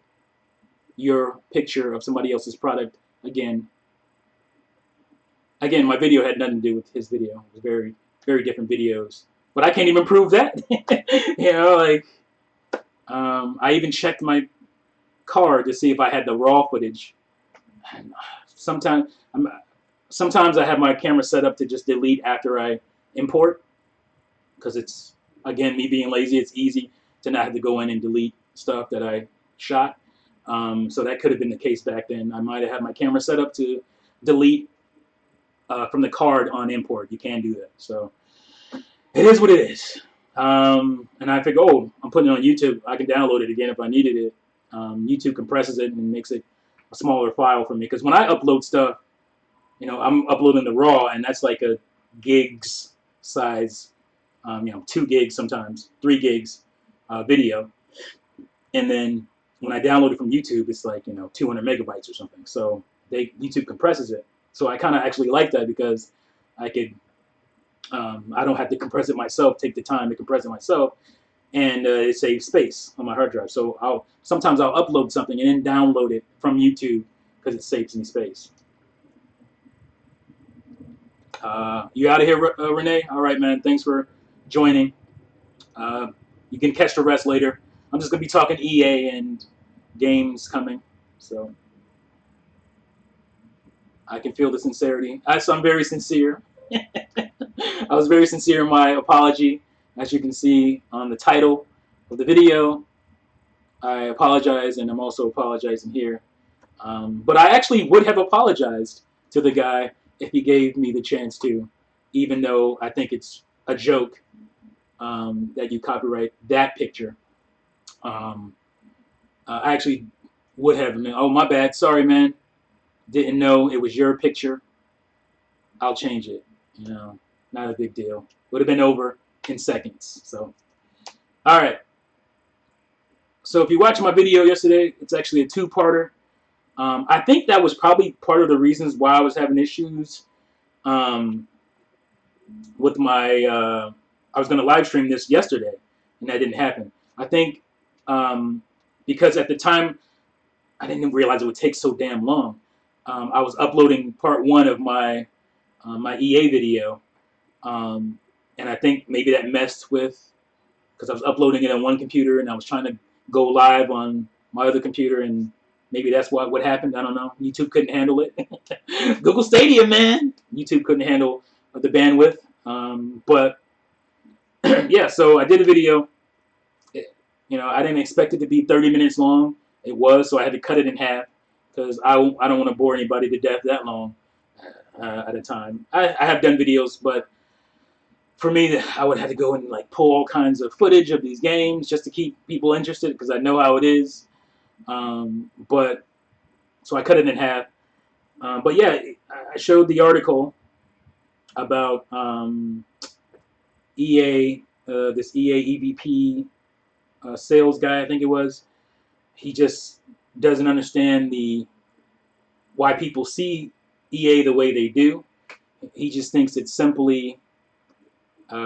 your picture of somebody else's product again. Again, my video had nothing to do with his video. It was very, very different videos. But I can't even prove that. Like, I even checked my card to see if I had the raw footage. Sometimes, sometimes I have my camera set up to just delete after I import, because it's, again, me being lazy. It's easy to not have to go in and delete stuff that I shot. So that could have been the case back then. I might have had my camera set up to delete from the card on import. You can do that. So it is what it is. And I figure, oh, I'm putting it on YouTube. I can download it again if I needed it. YouTube compresses it and makes it a smaller file for me. Because when I upload stuff, I'm uploading the raw, and that's like a gigs size, 2 gigs sometimes, 3 gigs video. And then when I download it from YouTube, it's like 200 megabytes or something. So YouTube compresses it. So I kind of actually like that because I could I don't have to compress it myself, take the time to compress it myself, and it saves space on my hard drive. So sometimes I'll upload something and then download it from YouTube because it saves me space. You out of here, Renee? All right, man. Thanks for joining. You can catch the rest later. I'm just gonna be talking EA and games coming, so I can feel the sincerity. I'm very sincere. I was very sincere in my apology, as you can see on the title of the video. I apologize, and I'm also apologizing here. But I actually would have apologized to the guy if he gave me the chance to, even though I think it's a joke that you copyright that picture. Um, I actually would have. Oh, my bad. Sorry, man. Didn't know it was your picture. I'll change it. You know, not a big deal. Would have been over in seconds. So, all right. So if you watched my video yesterday, it's actually a two-parter. I think that was probably part of the reasons why I was having issues um, with my. I was going to live stream this yesterday, and that didn't happen. I think because at the time I didn't realize it would take so damn long. I was uploading part one of my my EA video, and I think maybe that messed with because I was uploading it on one computer and I was trying to go live on my other computer, and maybe that's what happened. I don't know. YouTube couldn't handle it. Google Stadia, man. YouTube couldn't handle the bandwidth. But yeah, so I did a video. You know, I didn't expect it to be 30 minutes long. It was, so I had to cut it in half because I don't want to bore anybody to death that long at a time. I have done videos, but for me, I would have to go and like pull all kinds of footage of these games just to keep people interested because I know how it is. But so I cut it in half. But yeah, I showed the article about EA, this EA EVP sales guy, I think it was. He just doesn't understand why people see EA the way they do. He just thinks it's simply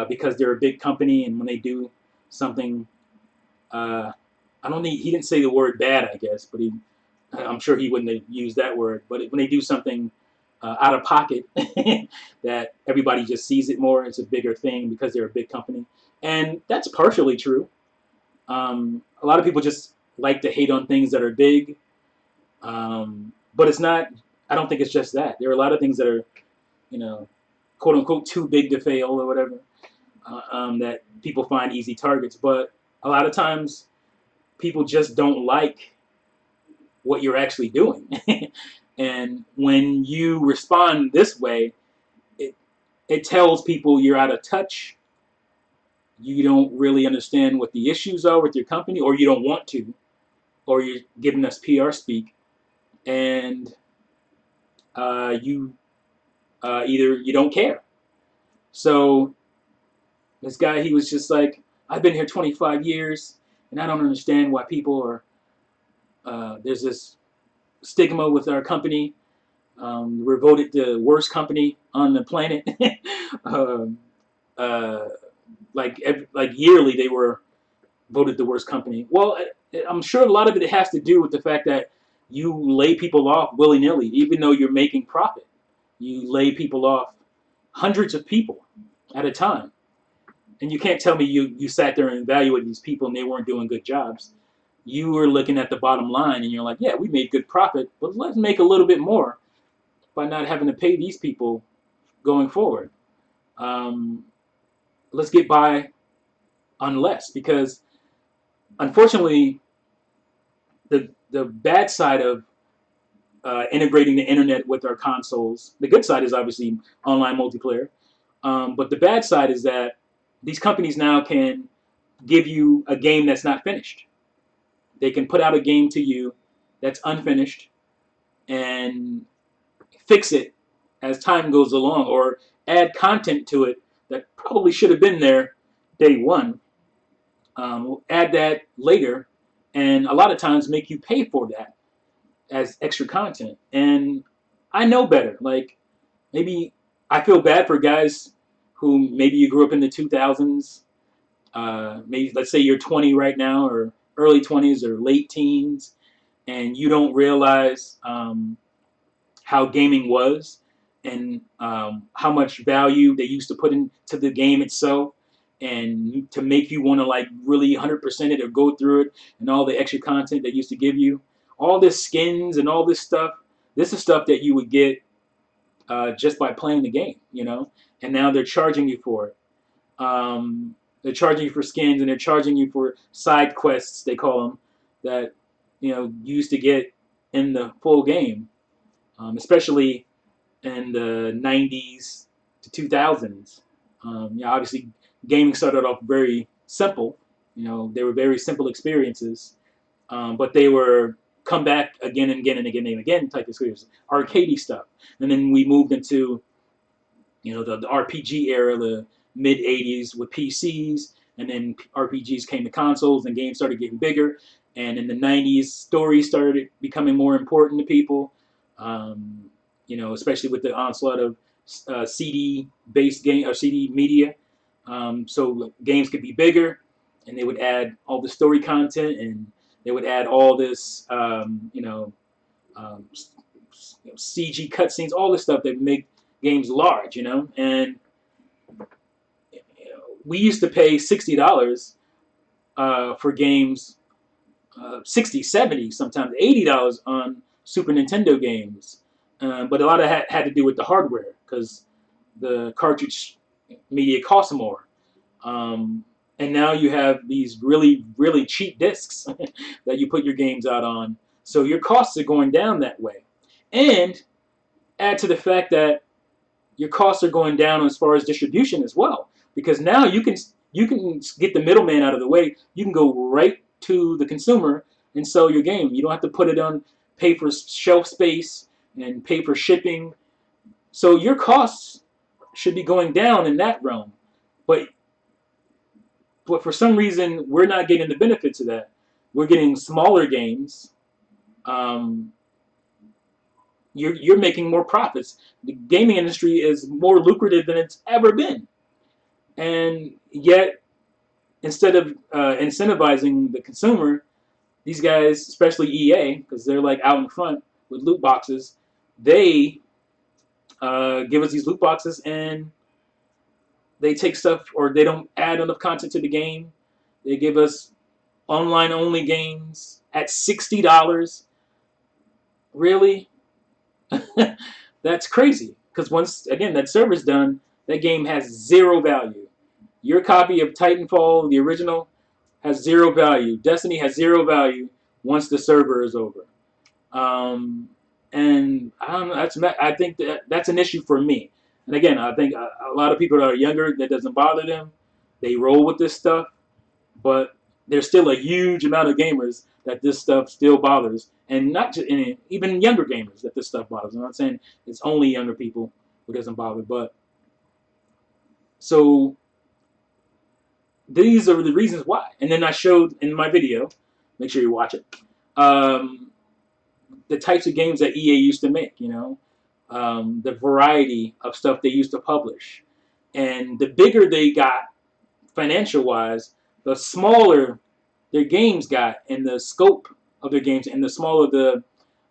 because they're a big company, and when they do something, I don't think he didn't say the word bad, I guess, but I'm sure he wouldn't have used that word. But when they do something out of pocket, that everybody just sees it more. It's a bigger thing because they're a big company, and that's partially true. A lot of people just like to hate on things that are big, but it's not. I don't think it's just that. There are a lot of things that are, you know, quote unquote, too big to fail or whatever, that people find easy targets. But a lot of times, people just don't like what you're actually doing. And when you respond this way, it tells people you're out of touch. You don't really understand what the issues are with your company, or you don't want to, or you're giving us PR speak, and you either you don't care. So this guy, he was just like, I've been here 25 years, and I don't understand why people are. There's this stigma with our company. We're voted the worst company on the planet. um, uh, like yearly, they were voted the worst company. Well, I'm sure a lot of it has to do with the fact that you lay people off willy-nilly, even though you're making profit. You lay people off, hundreds of people at a time. And you can't tell me you sat there and evaluated these people and they weren't doing good jobs. You were looking at the bottom line and you're like, yeah, we made good profit, but let's make a little bit more by not having to pay these people going forward. Um, let's get by on less, because unfortunately, the bad side of integrating the internet with our consoles, the good side is obviously online multiplayer, but the bad side is that these companies now can give you a game that's not finished. They can put out a game to you that's unfinished and fix it as time goes along, or add content to it that probably should have been there day one. We'll add that later, and a lot of times make you pay for that as extra content. And I know better. Like, maybe I feel bad for guys who maybe you grew up in the 2000s. Maybe let's say you're 20 right now, or early 20s or late teens, and you don't realize how gaming was, and how much value they used to put into the game itself, and to make you want to like really 100% it or go through it, and all the extra content they used to give you, all this skins and all this stuff. This is stuff that you would get just by playing the game, you know. And now they're charging you for it. They're charging you for skins, and they're charging you for side quests, they call them, that you used to get in the full game, especially in the 90s to 2000s. Yeah, obviously, gaming started off very simple. They were very simple experiences, but they were come back again and again and again and again type of experiences, arcadey stuff. And then we moved into the RPG era, the mid 80s with PCs, and then RPGs came to consoles, and games started getting bigger. And in the 90s, stories started becoming more important to people, especially with the onslaught of CD-based game or CD media. So games could be bigger, and they would add all the story content, and they would add all this, um, CG cutscenes, all this stuff that make games large, and we used to pay $60 for games, 60, 70, sometimes $80 on Super Nintendo games. But a lot of that had to do with the hardware, because the cartridge media costs more. And now you have these really, really cheap discs that you put your games out on. So your costs are going down that way. And add to the fact that your costs are going down as far as distribution as well, because now you can get the middleman out of the way. You can go right to the consumer and sell your game. You don't have to put it on, pay for shelf space and pay for shipping. So your costs should be going down in that realm. But for some reason we're not getting the benefits of that. We're getting smaller games. Um, you're making more profits. The gaming industry is more lucrative than it's ever been, and yet instead of incentivizing the consumer, these guys, especially EA, because they're like out in front with loot boxes, they give us these loot boxes, and they take stuff, or they don't add enough content to the game. They give us online only games at $60. Really? That's crazy. Because once again that server's done, that game has zero value. Your copy of Titanfall, the original, has zero value. Destiny has zero value once the server is over. And I don't know. I think that's an issue for me. And again, I think a lot of people that are younger, that doesn't bother them. They roll with this stuff, but there's still a huge amount of gamers that this stuff still bothers, and not just and even younger gamers that this stuff bothers. I'm not saying it's only younger people who doesn't bother, but so these are the reasons why. And then I showed in my video, make sure you watch it, the types of games that EA used to make. The variety of stuff they used to publish, and the bigger they got financial wise, the smaller their games got, and the scope of their games, and the smaller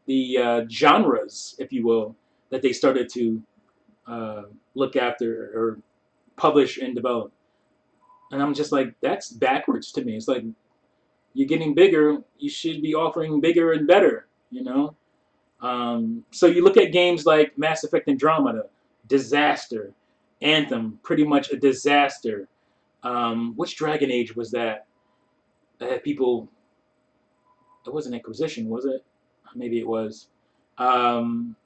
the genres, if you will, that they started to look after or publish and develop. And I'm just like, that's backwards to me. It's like, you're getting bigger, you should be offering bigger and better. So you look at games like Mass Effect Andromeda, disaster. Anthem, pretty much a disaster. Which Dragon Age was that? That had people. It wasn't Inquisition, was it? Maybe it was. Um,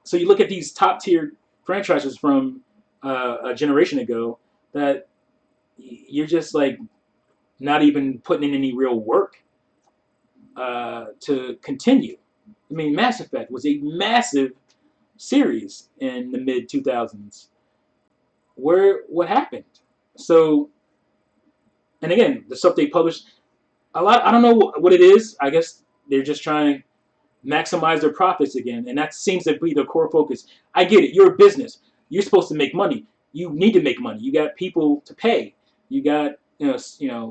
so you look at these top tier franchises from a generation ago that you're just like not even putting in any real work to continue. I mean, Mass Effect was a massive series in the mid 2000s. What happened? So, and again, the stuff they published, a lot. I don't know what it is. I guess they're just trying to maximize their profits again, and that seems to be the core focus. I get it. You're a business. You're supposed to make money. You need to make money. You got people to pay. You got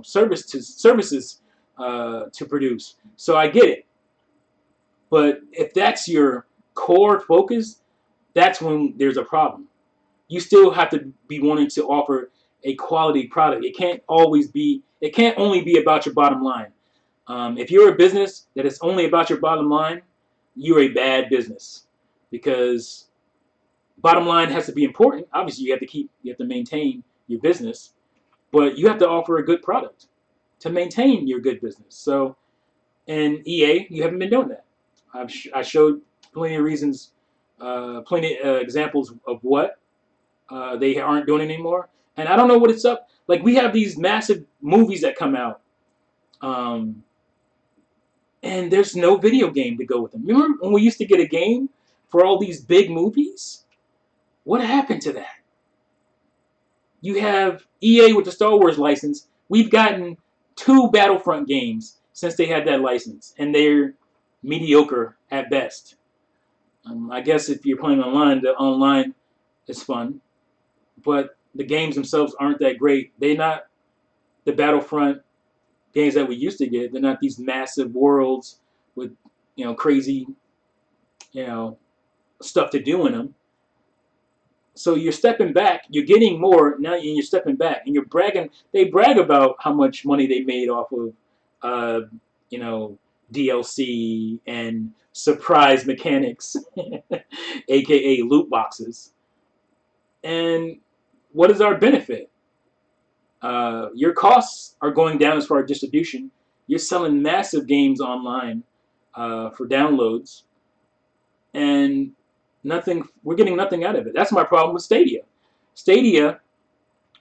services to produce. So I get it. But if that's your core focus, that's when there's a problem. You still have to be wanting to offer a quality product. It can't always be. It can't only be about your bottom line. If you're a business that is only about your bottom line, you're a bad business, because bottom line has to be important. Obviously, you have to maintain your business, but you have to offer a good product to maintain your good business. So, in EA, you haven't been doing that. I showed plenty of reasons, plenty examples of what they aren't doing anymore. And I don't know what it's up. Like, we have these massive movies that come out, um, and there's no video game to go with them. Remember when we used to get a game for all these big movies? What happened to that? You have EA with the Star Wars license. We've gotten 2 Battlefront games since they had that license, and they're mediocre at best. I guess if you're playing online, the online is fun, but the games themselves aren't that great. They're not the Battlefront games that we used to get. They're not these massive worlds with crazy you know stuff to do in them. So you're stepping back. You're getting more now, and you're stepping back, and you're bragging. They brag about how much money they made off of, you know, DLC and surprise mechanics, aka loot boxes. And what is our benefit? Your costs are going down as far as distribution. You're selling massive games online for downloads, and nothing. We're getting nothing out of it. That's my problem with Stadia. Stadia,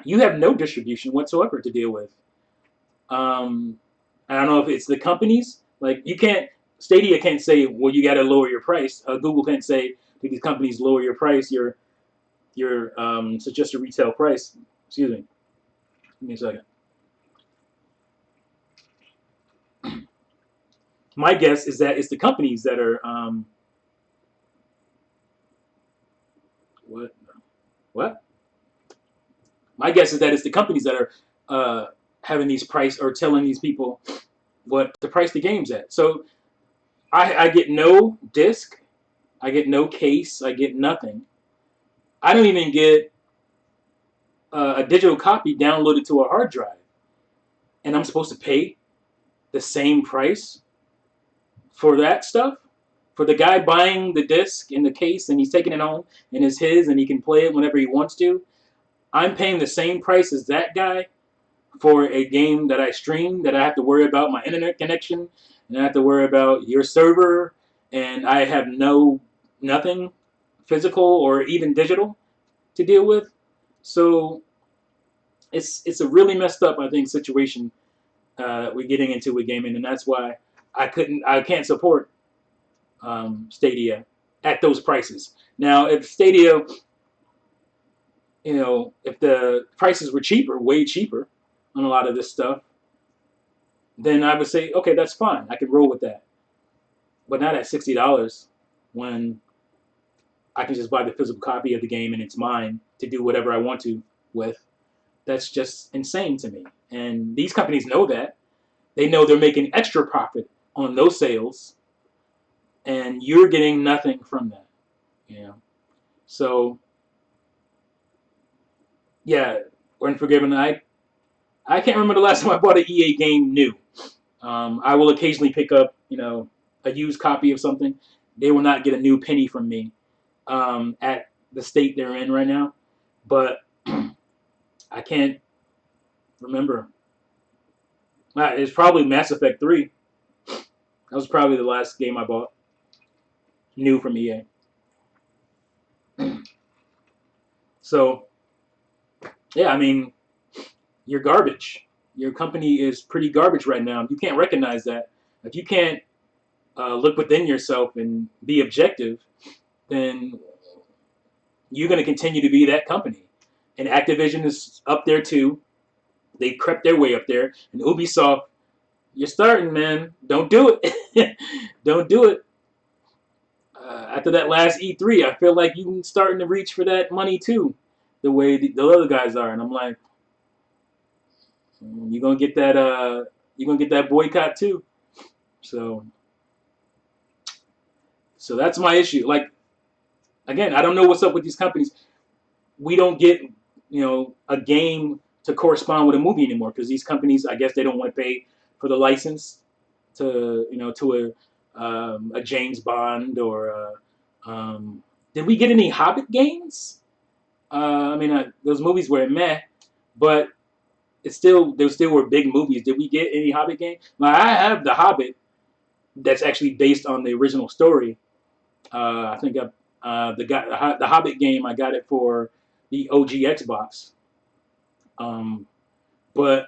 you have no distribution whatsoever to deal with. Um, I don't know if it's the companies. Like, you can't. Stadia can't say, well, you got to lower your price. Google can't say to these companies, lower your price. Your suggested retail price. Excuse me. Give me a second. My guess is that it's the companies that are what what. My guess is that it's the companies that are having these price or telling these people what to price the games at. So I get no disc, I get no case, I get nothing. I don't even get a digital copy downloaded to a hard drive, and I'm supposed to pay the same price for that stuff, for the guy buying the disc and the case, and he's taking it home and it's his, and he can play it whenever he wants to. I'm paying the same price as that guy for a game that I stream, that I have to worry about my internet connection, and I have to worry about your server, and I have nothing physical or even digital to deal with. So it's a really messed up, I think, situation we're getting into with gaming, and that's why I can't support Stadia at those prices. Now, if Stadia, if the prices were cheaper, way cheaper on a lot of this stuff, then I would say, okay, that's fine. I could roll with that. But not at $60 when I can just buy the physical copy of the game and it's mine to do whatever I want to with. That's just insane to me. And these companies know that. They know they're making extra profit on those sales, and you're getting nothing from that. So, yeah, Unforgiven. I can't remember the last time I bought an EA game new. I will occasionally pick up, a used copy of something. They will not get a new penny from me at the state they're in right now. But I can't remember. It's probably Mass Effect 3. That was probably the last game I bought new from EA. So, yeah, I mean, you're garbage. Your company is pretty garbage right now. You can't recognize that. If you can't look within yourself and be objective, then you're going to continue to be that company. And Activision is up there too. They crept their way up there. And Ubisoft, you're starting, man. Don't do it. Don't do it. After that last E3, I feel like you starting to reach for that money too, the way the other guys are, and I'm like, you're gonna get that. You're gonna get that boycott too. So, so that's my issue. Like again, I don't know what's up with these companies. We don't get a game to correspond with a movie anymore because these companies, I guess, they don't want to pay for the license to a James Bond or did we get any Hobbit games? I mean, those movies were meh, but they still were big movies. Did we get any Hobbit game? Now, I have the Hobbit that's actually based on the original story. I think the Hobbit game, I got it for the OG Xbox. But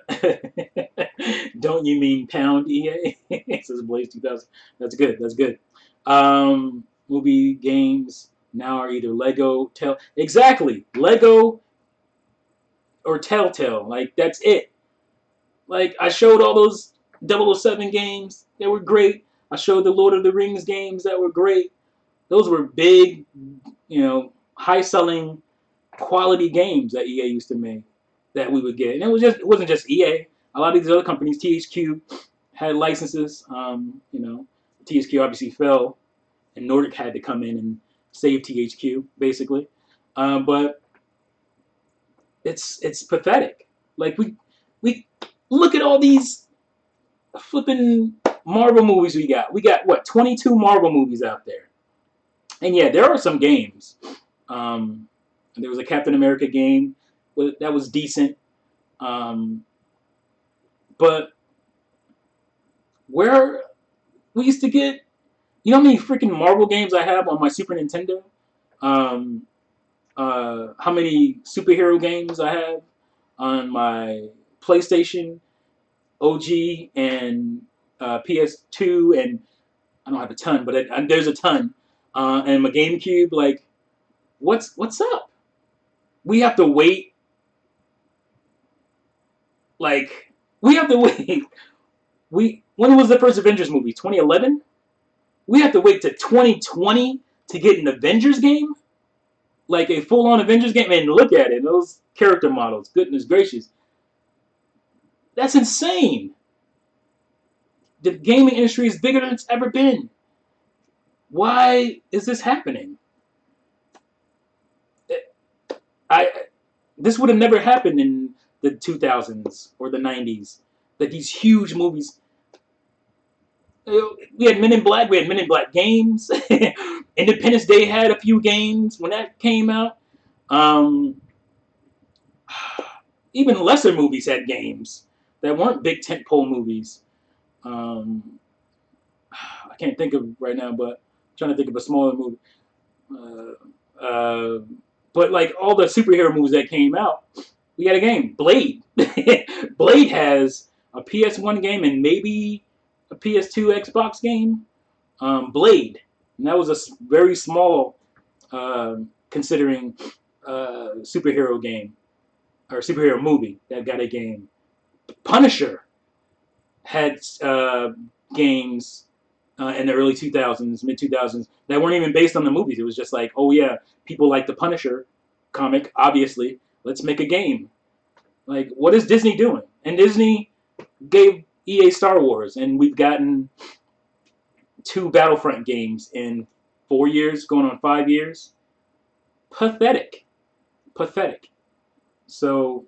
don't you mean pound EA? Says Blaze 2000. That's good. That's good. Movie games now are either Lego, exactly, Lego or Telltale. Like that's it. Like I showed all those 007 games that were great. I showed the Lord of the Rings games that were great. Those were big, high selling quality games that EA used to make that we would get. And it wasn't just EA. A lot of these other companies, THQ, had licenses. THQ obviously fell, and Nordic had to come in and save THQ basically. But it's pathetic. Like we look at all these flipping Marvel movies we got. We got what 22 Marvel movies out there, and yeah, there are some games. There was a Captain America game that was decent. But where we used to get, how many freaking Marvel games I have on my Super Nintendo? How many superhero games I have on my PlayStation, OG, and PS2, and I don't have a ton, but there's a ton. And my GameCube, like, what's up? We have to wait. Like, we have to wait. When was the first Avengers movie? 2011? We have to wait to 2020 to get an Avengers game? Like a full-on Avengers game? And look at it. Those character models. Goodness gracious. That's insane. The gaming industry is bigger than it's ever been. Why is this happening? This would have never happened in the 2000s or the 90s. That these huge movies. We had Men in Black. We had Men in Black games. Independence Day had a few games when that came out. Even lesser movies had games that weren't big tentpole movies. I can't think of right now, but I'm trying to think of a smaller movie. But like all the superhero movies that came out, we had a game. Blade. Blade has a PS1 game and maybe a PS2 Xbox game. Blade. And that was a very small, considering superhero game or superhero movie that got a game. Punisher had games in the early 2000s, mid 2000s that weren't even based on the movies. It was just like, oh yeah, people like the Punisher comic, obviously. Let's make a game. Like, what is Disney doing? And Disney gave EA Star Wars, and we've gotten 2 Battlefront games in 4 years, going on 5 years. Pathetic. Pathetic. So,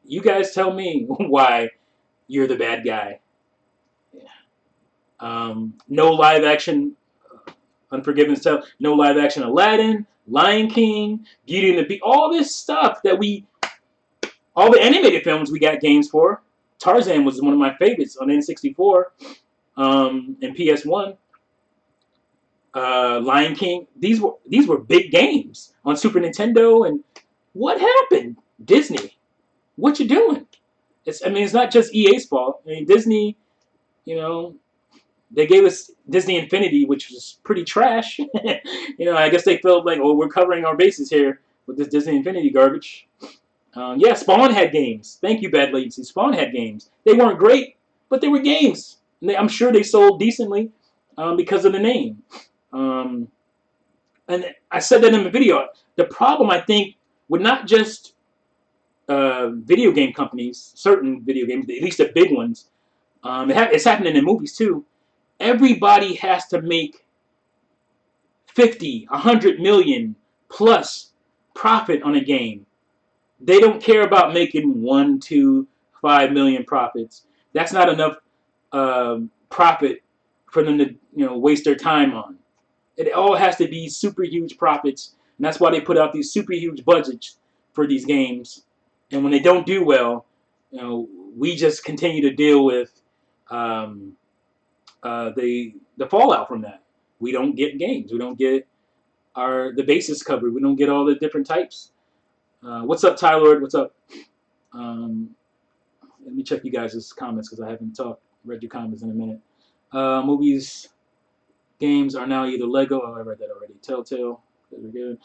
you guys tell me why you're the bad guy. No live action Unforgiven stuff, no live action Aladdin, Lion King, Beauty and the Beast, all this stuff that all the animated films we got games for. Tarzan was one of my favorites on N64 and PS1. Lion King, these were big games on Super Nintendo. And what happened? Disney, what you doing? It's not just EA's fault. I mean, Disney, they gave us Disney Infinity, which was pretty trash. I guess they felt like, oh, we're covering our bases here with this Disney Infinity garbage. Yeah, Spawn had games. Thank you, Bad Latency. Spawn had games. They weren't great, but they were games. And I'm sure they sold decently. because of the name. Um, and I said that in the video. The problem, I think, with not just video game companies, certain video games, at least the big ones, it's happening in movies too. Everybody has to make 50, 100 million plus profit on a game. They don't care about making 1, 2, 5 million profits. That's not enough profit for them to waste their time on. It all has to be super huge profits, and that's why they put out these super huge budgets for these games. And when they don't do well, we just continue to deal with um, the fallout from that. We don't get games. We don't get the bases covered. We don't get all the different types. What's up, Tyler? What's up? Um, Let me check you guys' comments because I haven't read your comments in a minute. Movies, games are now either Lego. Oh, I read that already. Telltale. Very good.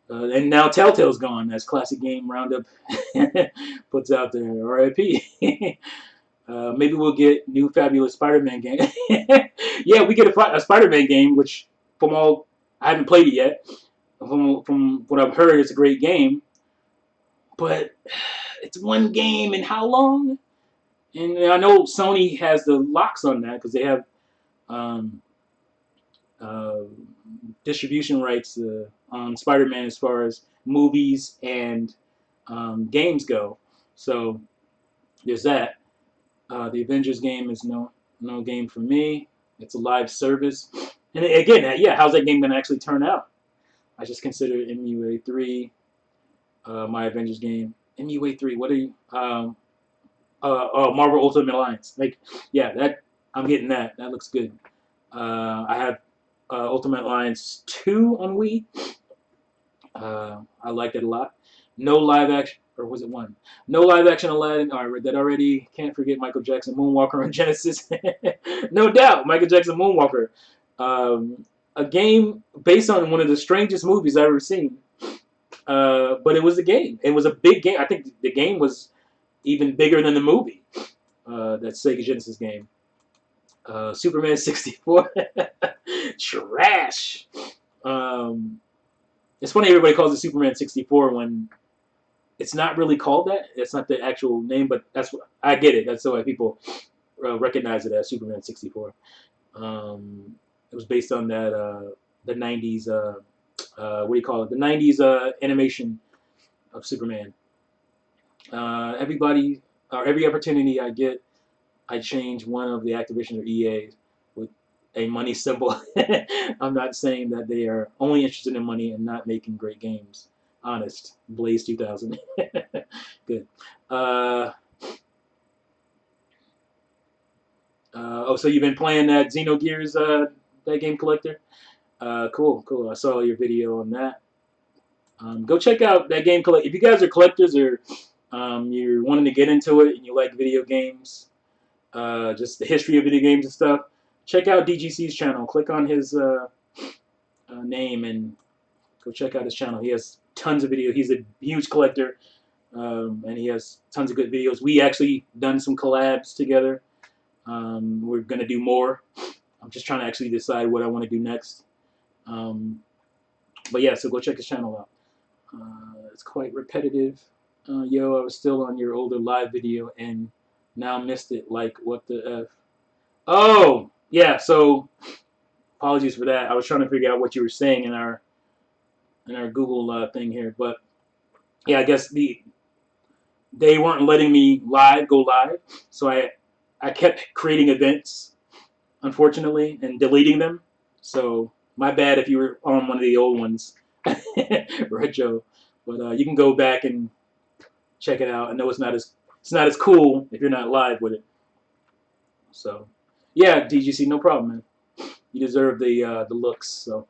And now Telltale's gone, as Classic Game Roundup puts out there. RIP. Maybe we'll get new fabulous Spider-Man game. Yeah, we get a Spider-Man game, which I haven't played it yet. From what I've heard, it's a great game. But it's one game, and how long? And I know Sony has the locks on that because they have um, uh, distribution rights on Spider-Man as far as movies and games go. So there's that. The Avengers game is no game for me. It's a live service. And again, yeah, how's that game going to actually turn out? I just considered MUA 3 my Avengers game. MUA 3, what are you? Marvel Ultimate Alliance. Like, yeah, I'm getting that. That looks good. I have Ultimate Alliance 2 on Wii. I liked it a lot. No live action, or was it 1? No live action Aladdin. Oh, I read that already. Can't forget Michael Jackson Moonwalker on Genesis. No doubt, Michael Jackson Moonwalker. A game based on one of the strangest movies I've ever seen. But it was a game. It was a big game. I think the game was even bigger than the movie. That Sega Genesis game. Superman 64. Trash. It's funny everybody calls it Superman 64 when it's not really called that. It's not the actual name, but that's what I get it. That's why people recognize it as Superman 64. It was based on that the 90s what do you call it? The 90s animation of Superman. Every opportunity I get, I change one of the Activision or EA with a money symbol. I'm not saying that they are only interested in money and not making great games. Honest. Blaze 2000. Good. So you've been playing that Xenogears, that game collector? Cool. I saw your video on that. Go check out that game collector. If you guys are collectors or you're wanting to get into it and you like video games, just the history of video games and stuff, check out DGC's channel. Click on his name and go check out his channel. He has tons of videos. He's a huge collector, and he has tons of good videos. We actually done some collabs together. We're going to do more. I'm just trying to actually decide what I want to do next. But yeah, so go check his channel out. It's quite repetitive. Yo, I was still on your older live video and now missed it. Like, what the F? Oh, yeah, so apologies for that. I was trying to figure out what you were saying in our Google thing here. But yeah, I guess they weren't letting me go live. So I kept creating events, unfortunately, and deleting them. So my bad if you were on one of the old ones, retro. But you can go back and check it out. I know it's not as cool if you're not live with it. So yeah, DGC, no problem, man. You deserve the looks. So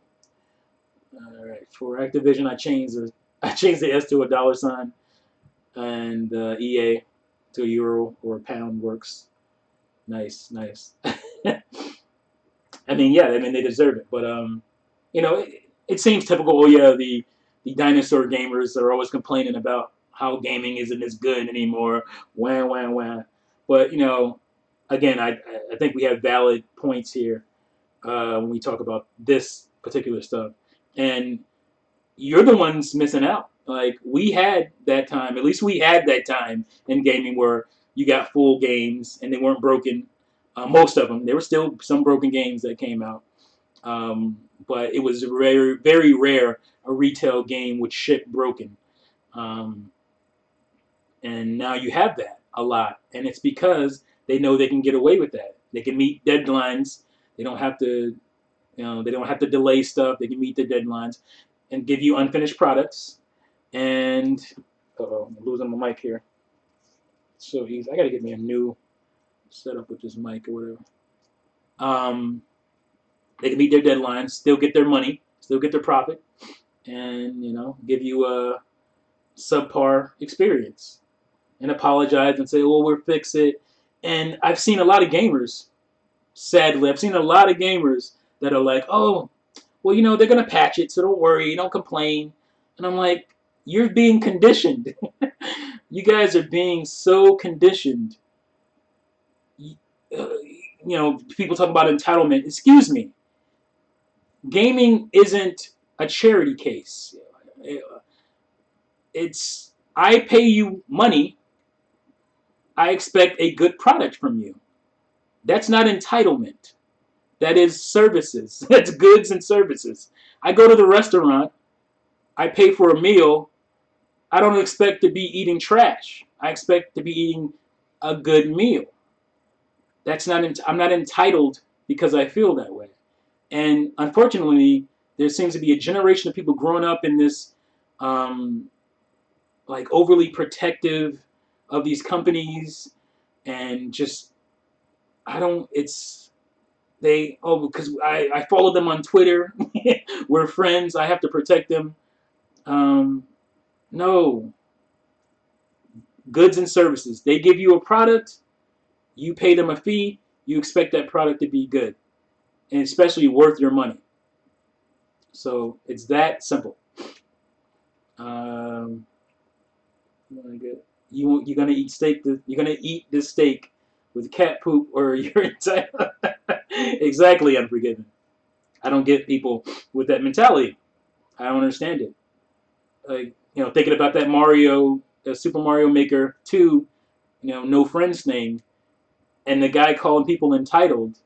all right, for Activision, I changed the S to $, and EA to €1 or a pound works. Nice. I mean, yeah, I mean they deserve it, but it seems typical. Oh yeah, the dinosaur gamers are always complaining about how gaming isn't as good anymore. Wah. But again, I think we have valid points here. when we talk about this particular stuff. And you're the ones missing out. Like we had that time, at least we had that time in gaming where you got full games and they weren't broken. Most of them, there were still some broken games that came out, but it was very, very rare a retail game would ship broken. Um, and now you have that a lot, and it's because they know they can get away with that. They can meet deadlines. They don't have to, they don't have to delay stuff. They can meet the deadlines and give you unfinished products. And uh-oh, I'm losing my mic here. It's so easy. I gotta get me a new setup with this mic or whatever. Um, they can meet their deadlines, still get their money, still get their profit, and give you a subpar experience. And apologize and say, "Well, we'll fix it." And I've seen a lot of gamers. Sadly, I've seen a lot of gamers that are like, "Oh, well, they're gonna patch it, so don't worry, don't complain." And I'm like, "You're being conditioned. You guys are being so conditioned." Uh, people talk about entitlement. Excuse me. Gaming isn't a charity case. It's I pay you money. I expect a good product from you. That's not entitlement. That is services. That's goods and services. I go to the restaurant. I pay for a meal. I don't expect to be eating trash. I expect to be eating a good meal. That's not. I'm not entitled because I feel that way. And unfortunately, there seems to be a generation of people growing up in this, um, like overly protective of these companies, and just I don't. It's they because I follow them on Twitter. We're friends. I have to protect them. Um, no, goods and services. They give you a product. You pay them a fee. You expect that product to be good, and especially worth your money. So it's that simple. Um, you're gonna eat steak. You're gonna eat this steak with cat poop, or you're entitled. Exactly, Unforgiven. I don't get people with that mentality. I don't understand it. Like thinking about that Super Mario Maker 2, no friends name, and the guy calling people entitled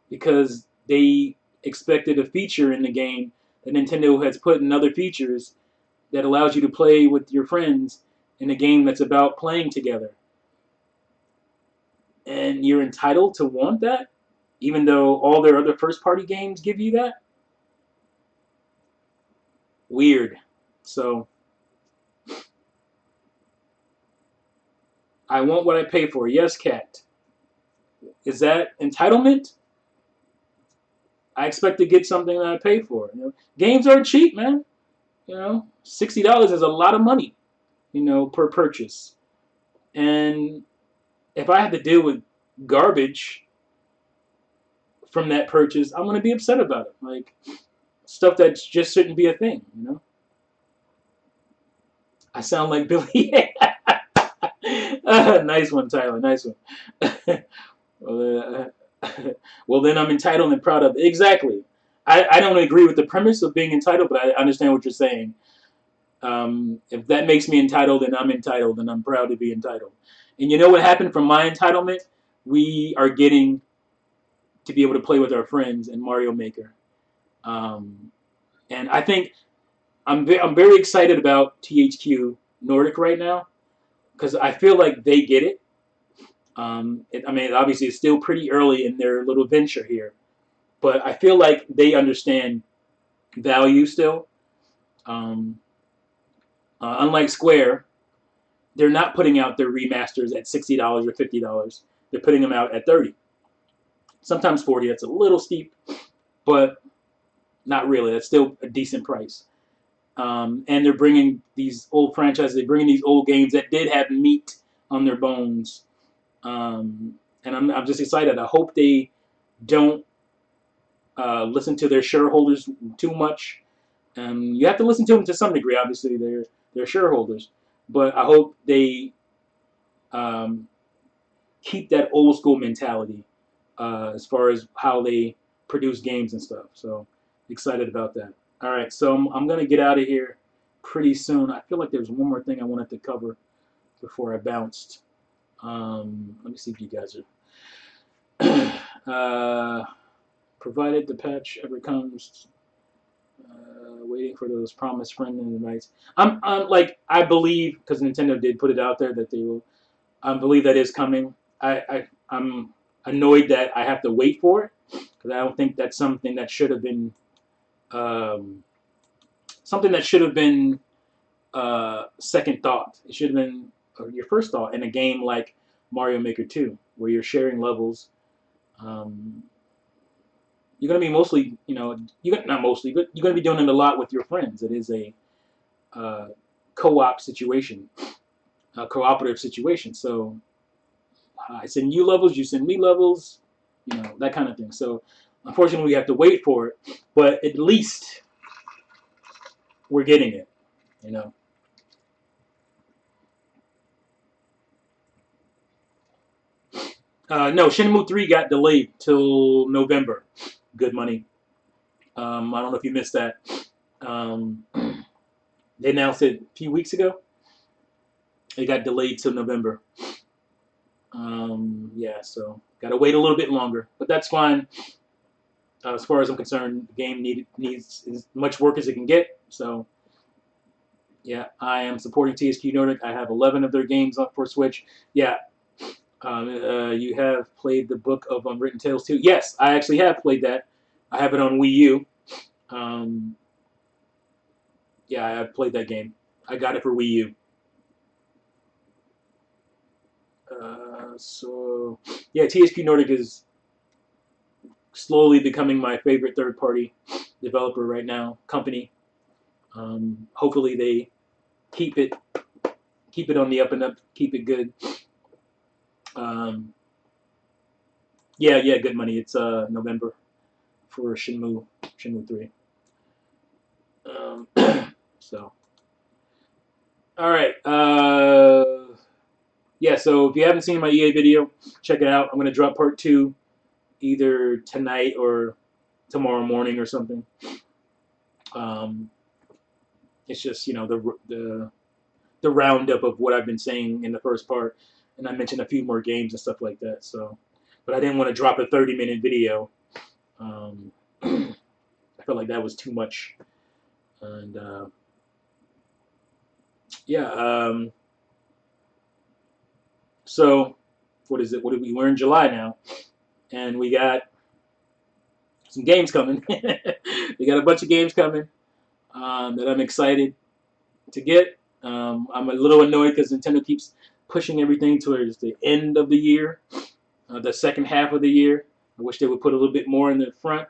because they expected a feature in the game that Nintendo has put in other features that allows you to play with your friends in a game that's about playing together. And you're entitled to want that, even though all their other first party games give you that? Weird. So, I want what I pay for. Yes, cat. Is that entitlement? I expect to get something that I pay for. Games are cheap, man. $60 is a lot of money, per purchase. And if I have to deal with garbage from that purchase, I'm gonna be upset about it. Like stuff that just shouldn't be a thing. I sound like Billy. Nice one, Tyler. Nice one. well, well, then I'm entitled and proud of it. Exactly. I don't agree with the premise of being entitled, but I understand what you're saying. If that makes me entitled, then I'm entitled, and I'm proud to be entitled. And you know what happened from my entitlement? We are getting to be able to play with our friends in Mario Maker. Um, and I think I'm very excited about THQ Nordic right now because I feel like they get it. I mean, obviously, it's still pretty early in their little venture here, but I feel like they understand value still. Um, Unlike Square, they're not putting out their remasters at $60 or $50. They're putting them out at 30, sometimes 40. That's a little steep, but not really. That's still a decent price. And they're bringing these old franchises. They're bringing these old games that did have meat on their bones. And I'm just excited. I hope they don't listen to their shareholders too much. You have to listen to them to some degree. Obviously, they're shareholders, but I hope they um, keep that old school mentality as far as how they produce games and stuff. So excited about that. All right, so I'm gonna get out of here pretty soon. I feel like there's one more thing I wanted to cover before I bounced. Let me see if you guys are. Provided the patch ever comes, waiting for those promised friendly invites. I'm like I believe because Nintendo did put it out there that they will. I believe that is coming. I'm annoyed that I have to wait for it because I don't think that's um, something that should have been second thought. It should have been your first thought in a game like Mario Maker 2, where you're sharing levels. Um, you're gonna be mostly, you not mostly, but you're gonna be doing it a lot with your friends. It is a uh, co-op situation, a cooperative situation. So I send you levels, you send me levels, that kind of thing. So unfortunately, we have to wait for it, but at least we're getting it. You know. No, Shenmue 3 got delayed till November. Good money. I don't know if you missed that. Um, they announced it a few weeks ago. It got delayed till November. Yeah, so got to wait a little bit longer, but that's fine. As far as I'm concerned, the game needs as much work as it can get. So yeah, I am supporting THQ Nordic. I have 11 of their games up for Switch. Yeah, you have played the Book of Unwritten Tales too. Yes, I actually have played that. I have it on Wii U. Um, yeah, I have played that game. I got it for Wii U. So yeah, THQ Nordic is slowly becoming my favorite third-party developer right now. Company. Hopefully they keep it on the up and up. Keep it good. Um, yeah, good money. It's November for Shenmue 3. Um, so all right. Yeah. So if you haven't seen my EA video, check it out. I'm gonna drop part 2 either tonight or tomorrow morning or something. Um, it's just the roundup of what I've been saying in the first part, and I mentioned a few more games and stuff like that. So, but I didn't want to drop a 30-minute video. I felt like that was too much, and yeah. So, what is it? What did we? We're in July now, and we got some games coming. We got a bunch of games coming that I'm excited to get. I'm a little annoyed because Nintendo keeps pushing everything towards the end of the year, the second half of the year. I wish they would put a little bit more in the front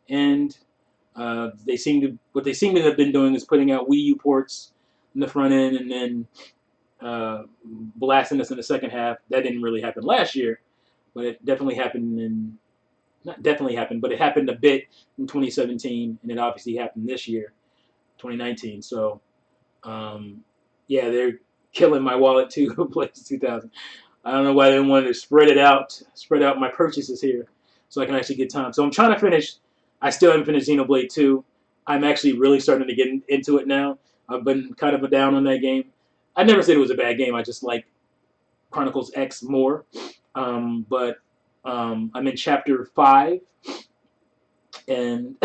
end. What they seem to have been doing is putting out Wii U ports in the front end and then blasting us in the second half. That didn't really happen last year, but it definitely happened not definitely happened, but it happened a bit in 2017, and it obviously happened this year, 2019. So, yeah, they're killing my wallet too. PlayStation 2000. I don't know why they wanted to spread out my purchases here, so I can actually get time. So I'm trying to finish. I still haven't finished Xenoblade 2. I'm actually really starting to get into it now. I've been kind of down on that game. I never said it was a bad game. I just like Chronicles X more. But I'm in chapter 5, and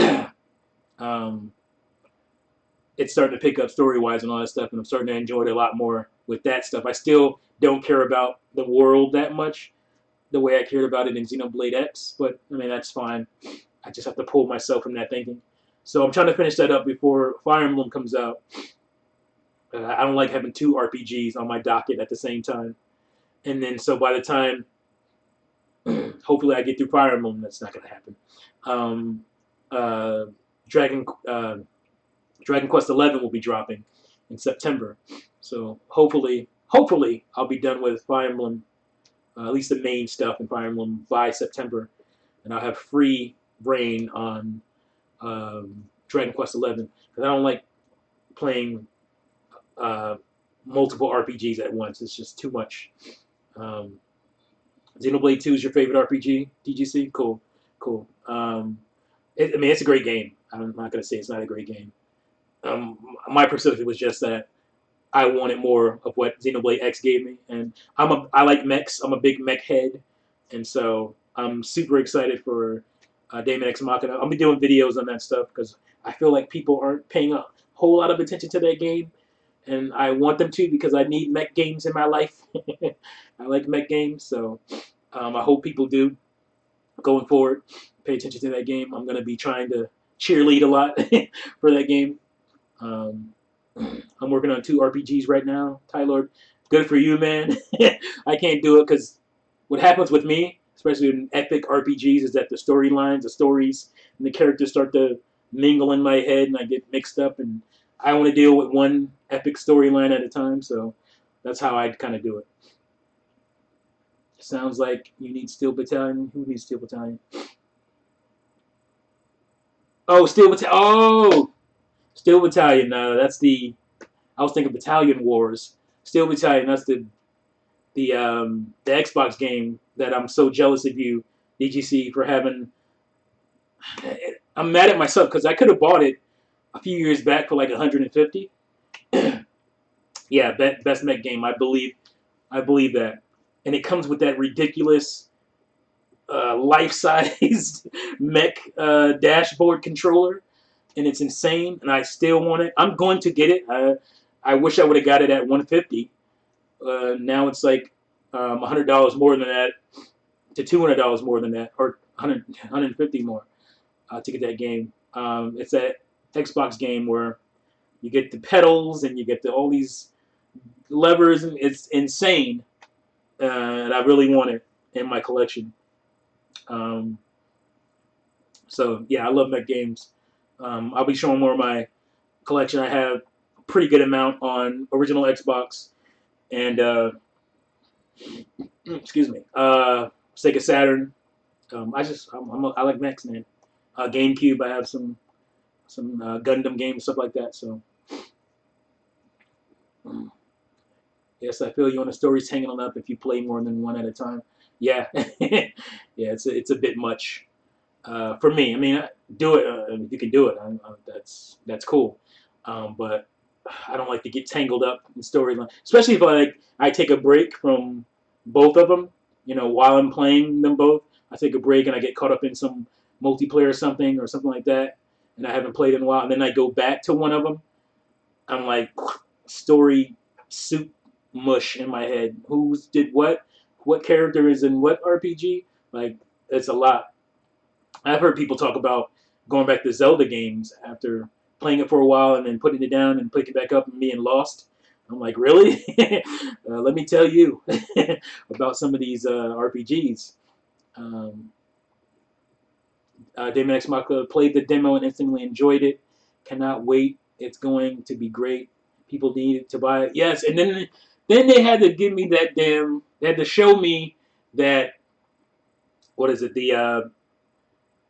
um, it's starting to pick up story wise and all that stuff, and I'm starting to enjoy it a lot more with that stuff. I still don't care about the world that much the way I cared about it in Xenoblade X, but I mean that's fine. I just have to pull myself from that thinking. So I'm trying to finish that up before Fire Emblem comes out. I don't like having 2 RPGs on my docket at the same time, and then so by the time hopefully I get through Fire Emblem, that's not going to happen. Um, uh, Dragon Dragon Quest 11 will be dropping in September, so hopefully I'll be done with Fire Emblem, at least the main stuff in Fire Emblem by September, and I'll have free reign on Dragon Quest 11 because I don't like playing uh, multiple RPGs at once. It's just too much. Um, Xenoblade 2 is your favorite RPG? DGC? Cool, cool. I mean, it's a great game. I'm not gonna say it's not a great game. My perspective was just that I wanted more of what Xenoblade X gave me, and I like mechs. I'm a big mech head, and so I'm super excited for Daemon X Machina. I'll be doing videos on that stuff because I feel like people aren't paying a whole lot of attention to that game, and I want them to because I need mech games in my life. I like mech games, so I hope people do going forward. Pay attention to that game. I'm gonna be trying to cheerlead a lot for that game. Um, I'm working on 2 RPGs right now. Tyler, good for you, man. I can't do it because what happens with me, especially in epic RPGs, is that the storylines, the stories, and the characters start to mingle in my head, and I get mixed up, and I want to deal with one epic storyline at a time. So that's how I kind of do it. Sounds like you need Steel Battalion. Who needs Steel Battalion? Oh, Steel Battalion. Oh, Steel Battalion. That's the. I was thinking Battalion Wars. Steel Battalion. That's the Xbox game that I'm so jealous of you, DGC, for having. I'm mad at myself because I could have bought it a few years back for like 150. Yeah, best mech game. I believe that, and it comes with that ridiculous life-sized mech dashboard controller, and it's insane. And I still want it. I'm going to get it. I wish I would have got it at 150. Now it's like $100 more than that to $200 more than that, or 150 more to get that game. It's that Xbox game where you get the pedals and you get all these levers, and it's insane. And I really want it in my collection. Um, so yeah, I love mech games. I'll be showing more of my collection. I have a pretty good amount on original Xbox and excuse me, Sega Saturn. I like mechs, man. GameCube, I have some Gundam games, stuff like that. So yes, I feel you on the stories hanging on up if you play more than one at a time. Yeah, yeah, it's a bit much for me. I mean, do it if you can do it. That's cool, but I don't like to get tangled up in storyline, especially if I take a break from both of them. You know, while I'm playing them both, I take a break and I get caught up in some multiplayer or something like that, and I haven't played in a while, and then I go back to one of them. I'm like story soup mush in my head. Who's did what? What character is in what RPG? Like it's a lot. I've heard people talk about going back to Zelda games after playing it for a while and then putting it down and picking it back up and being lost. I'm like, really? Let me tell you about some of these RPGs. Um, Daemon X Machina played the demo and instantly enjoyed it. Cannot wait. It's going to be great. People need to buy it. Yes, and then they had to give me that damn. They had to show me that what is it? The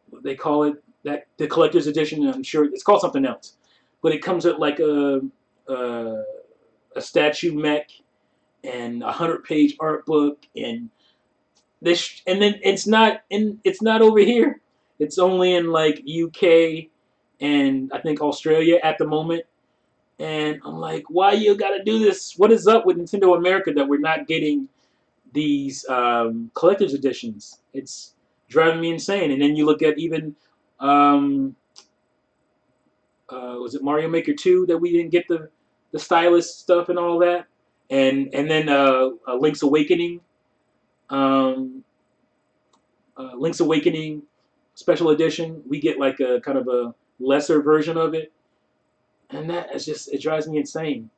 what they call it that the collector's edition. I'm sure it's called something else, but it comes with like a, a statue mech and 100-page art book and this, and then it's not over here. It's only in like UK and I think Australia at the moment. And I'm like, why you gotta do this? What is up with Nintendo America that we're not getting these collector's editions? It's driving me insane. And then you look at even um, was it Mario Maker 2 that we didn't get the stylus stuff and all that, and then um, Link's Awakening special edition. We get like a kind of a lesser version of it, and that is just it drives me insane.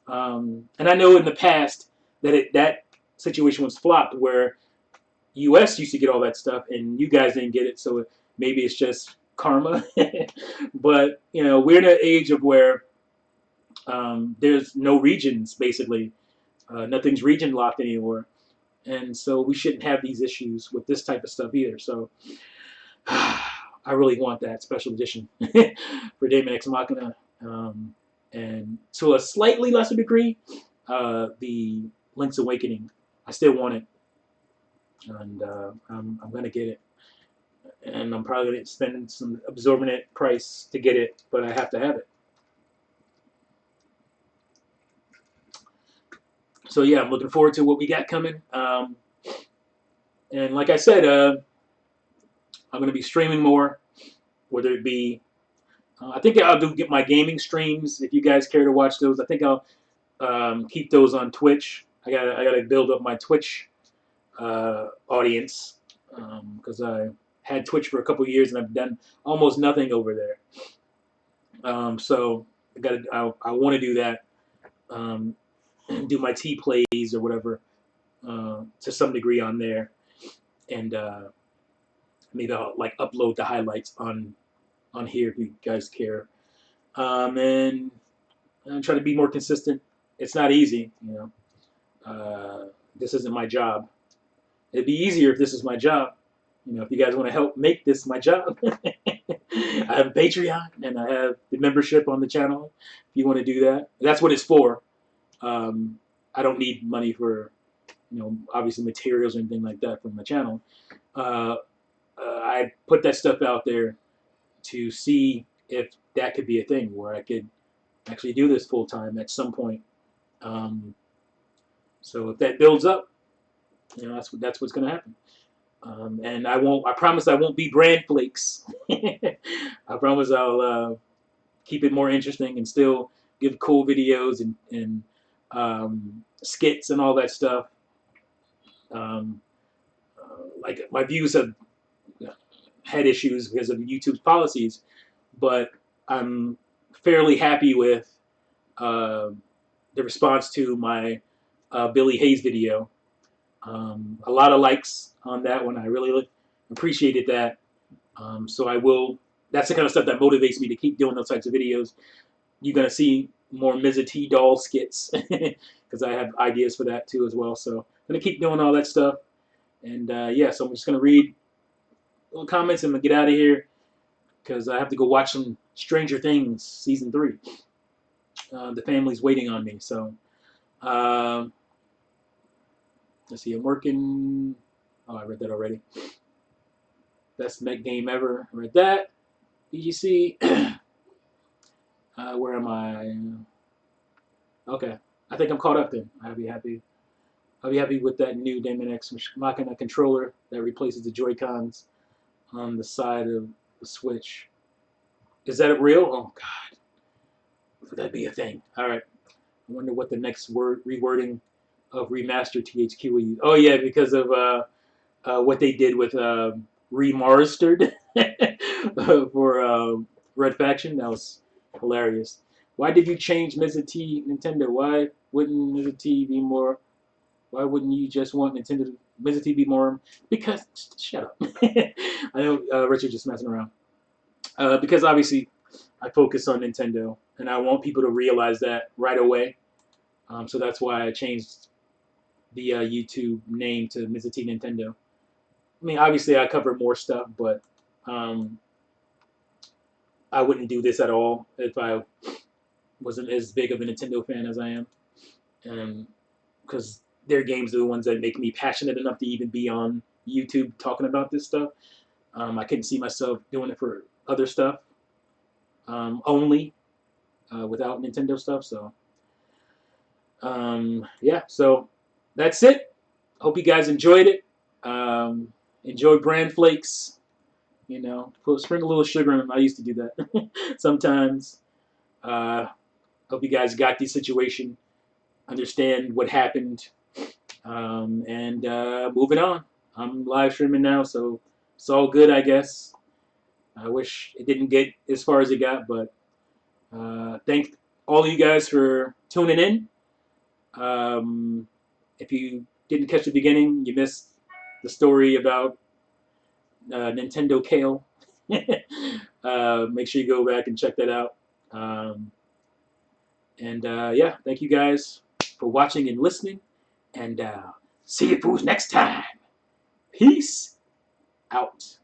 And I know in the past that that situation was flopped where US used to get all that stuff and you guys didn't get it, so maybe it's just karma. But you know, we're in an age of where there's no regions basically. Nothing's region locked anymore, and so we shouldn't have these issues with this type of stuff either. So I really want that special edition for Daemon X Machina, and to a slightly lesser degree, the Link's Awakening. I still want it, and I'm gonna get it. and I'm probably going to spend some exorbitant price to get it, but I have to have it. So yeah, I'm looking forward to what we got coming. And like I said, I'm going to be streaming more, whether it be. I think I'll get my gaming streams if you guys care to watch those. I think I'll keep those on Twitch. I gotta build up my Twitch audience because I had Twitch for a couple of years and I've done almost nothing over there. So I want to do that. Do my T plays or whatever to some degree on there, and maybe I'll like upload the highlights on here if you guys care. And try to be more consistent. It's not easy, you know. This isn't my job. It'd be easier if this is my job. You know, if you guys want to help make this my job, I have a Patreon and I have the membership on the channel. If you want to do that, that's what it's for. I don't need money for, you know, obviously materials or anything like that from my channel. I put that stuff out there to see if that could be a thing where I could actually do this full time at some point. So if that builds up, you know, that's what's going to happen. And I promise I won't be brand flakes. I promise I'll keep it more interesting and still give cool videos and skits and all that stuff. Like my views have had issues because of YouTube's policies, but I'm fairly happy with the response to my Billy Hayes video. A lot of likes on that one. I really appreciated that. So I will. That's the kind of stuff that motivates me to keep doing those types of videos. You're gonna see more Mrs. T doll skits because I have ideas for that too as well. So I'm gonna keep doing all that stuff. And yeah, so I'm just gonna read little comments and I'm gonna get out of here because I have to go watch some Stranger Things season 3. The family's waiting on me. So let's see. I'm working. Oh, I read that already. Best mech game ever. I read that. BGC. Where am I? Okay. I think I'm caught up then. I'll be happy. I'll be happy with that new Daemon X Machina controller that replaces the Joy-Cons on the side of the Switch. Is that real? Oh, God. Would that be a thing? All right. I wonder what the next rewording of remastered THQ will use. Oh, yeah, because of what they did with remastered for Red Faction. That was hilarious. Why did you change Mr. T Nintendo? Why wouldn't Mr. T be more? Why wouldn't you just want Nintendo Mr. T be more? Because shut up. I know Richard just messing around. Because obviously I focus on Nintendo and I want people to realize that right away. So that's why I changed the YouTube name to Mr. T Nintendo. I mean, obviously I cover more stuff, but I wouldn't do this at all if I wasn't as big of a Nintendo fan as I am. Because their games are the ones that make me passionate enough to even be on YouTube talking about this stuff. I couldn't see myself doing it for other stuff only without Nintendo stuff. So yeah, so that's it. Hope you guys enjoyed it. Enjoy bran flakes. You know, sprinkle a little sugar in them. I used to do that sometimes. Hope you guys got the situation, understand what happened, and moving on. I'm live streaming now, so it's all good, I guess. I wish it didn't get as far as it got, but thank all of you guys for tuning in. If you didn't catch the beginning, you missed the story about NintendoKALE. Make sure you go back and check that out. And yeah, thank you guys for watching and listening. And see you fools next time. Peace out.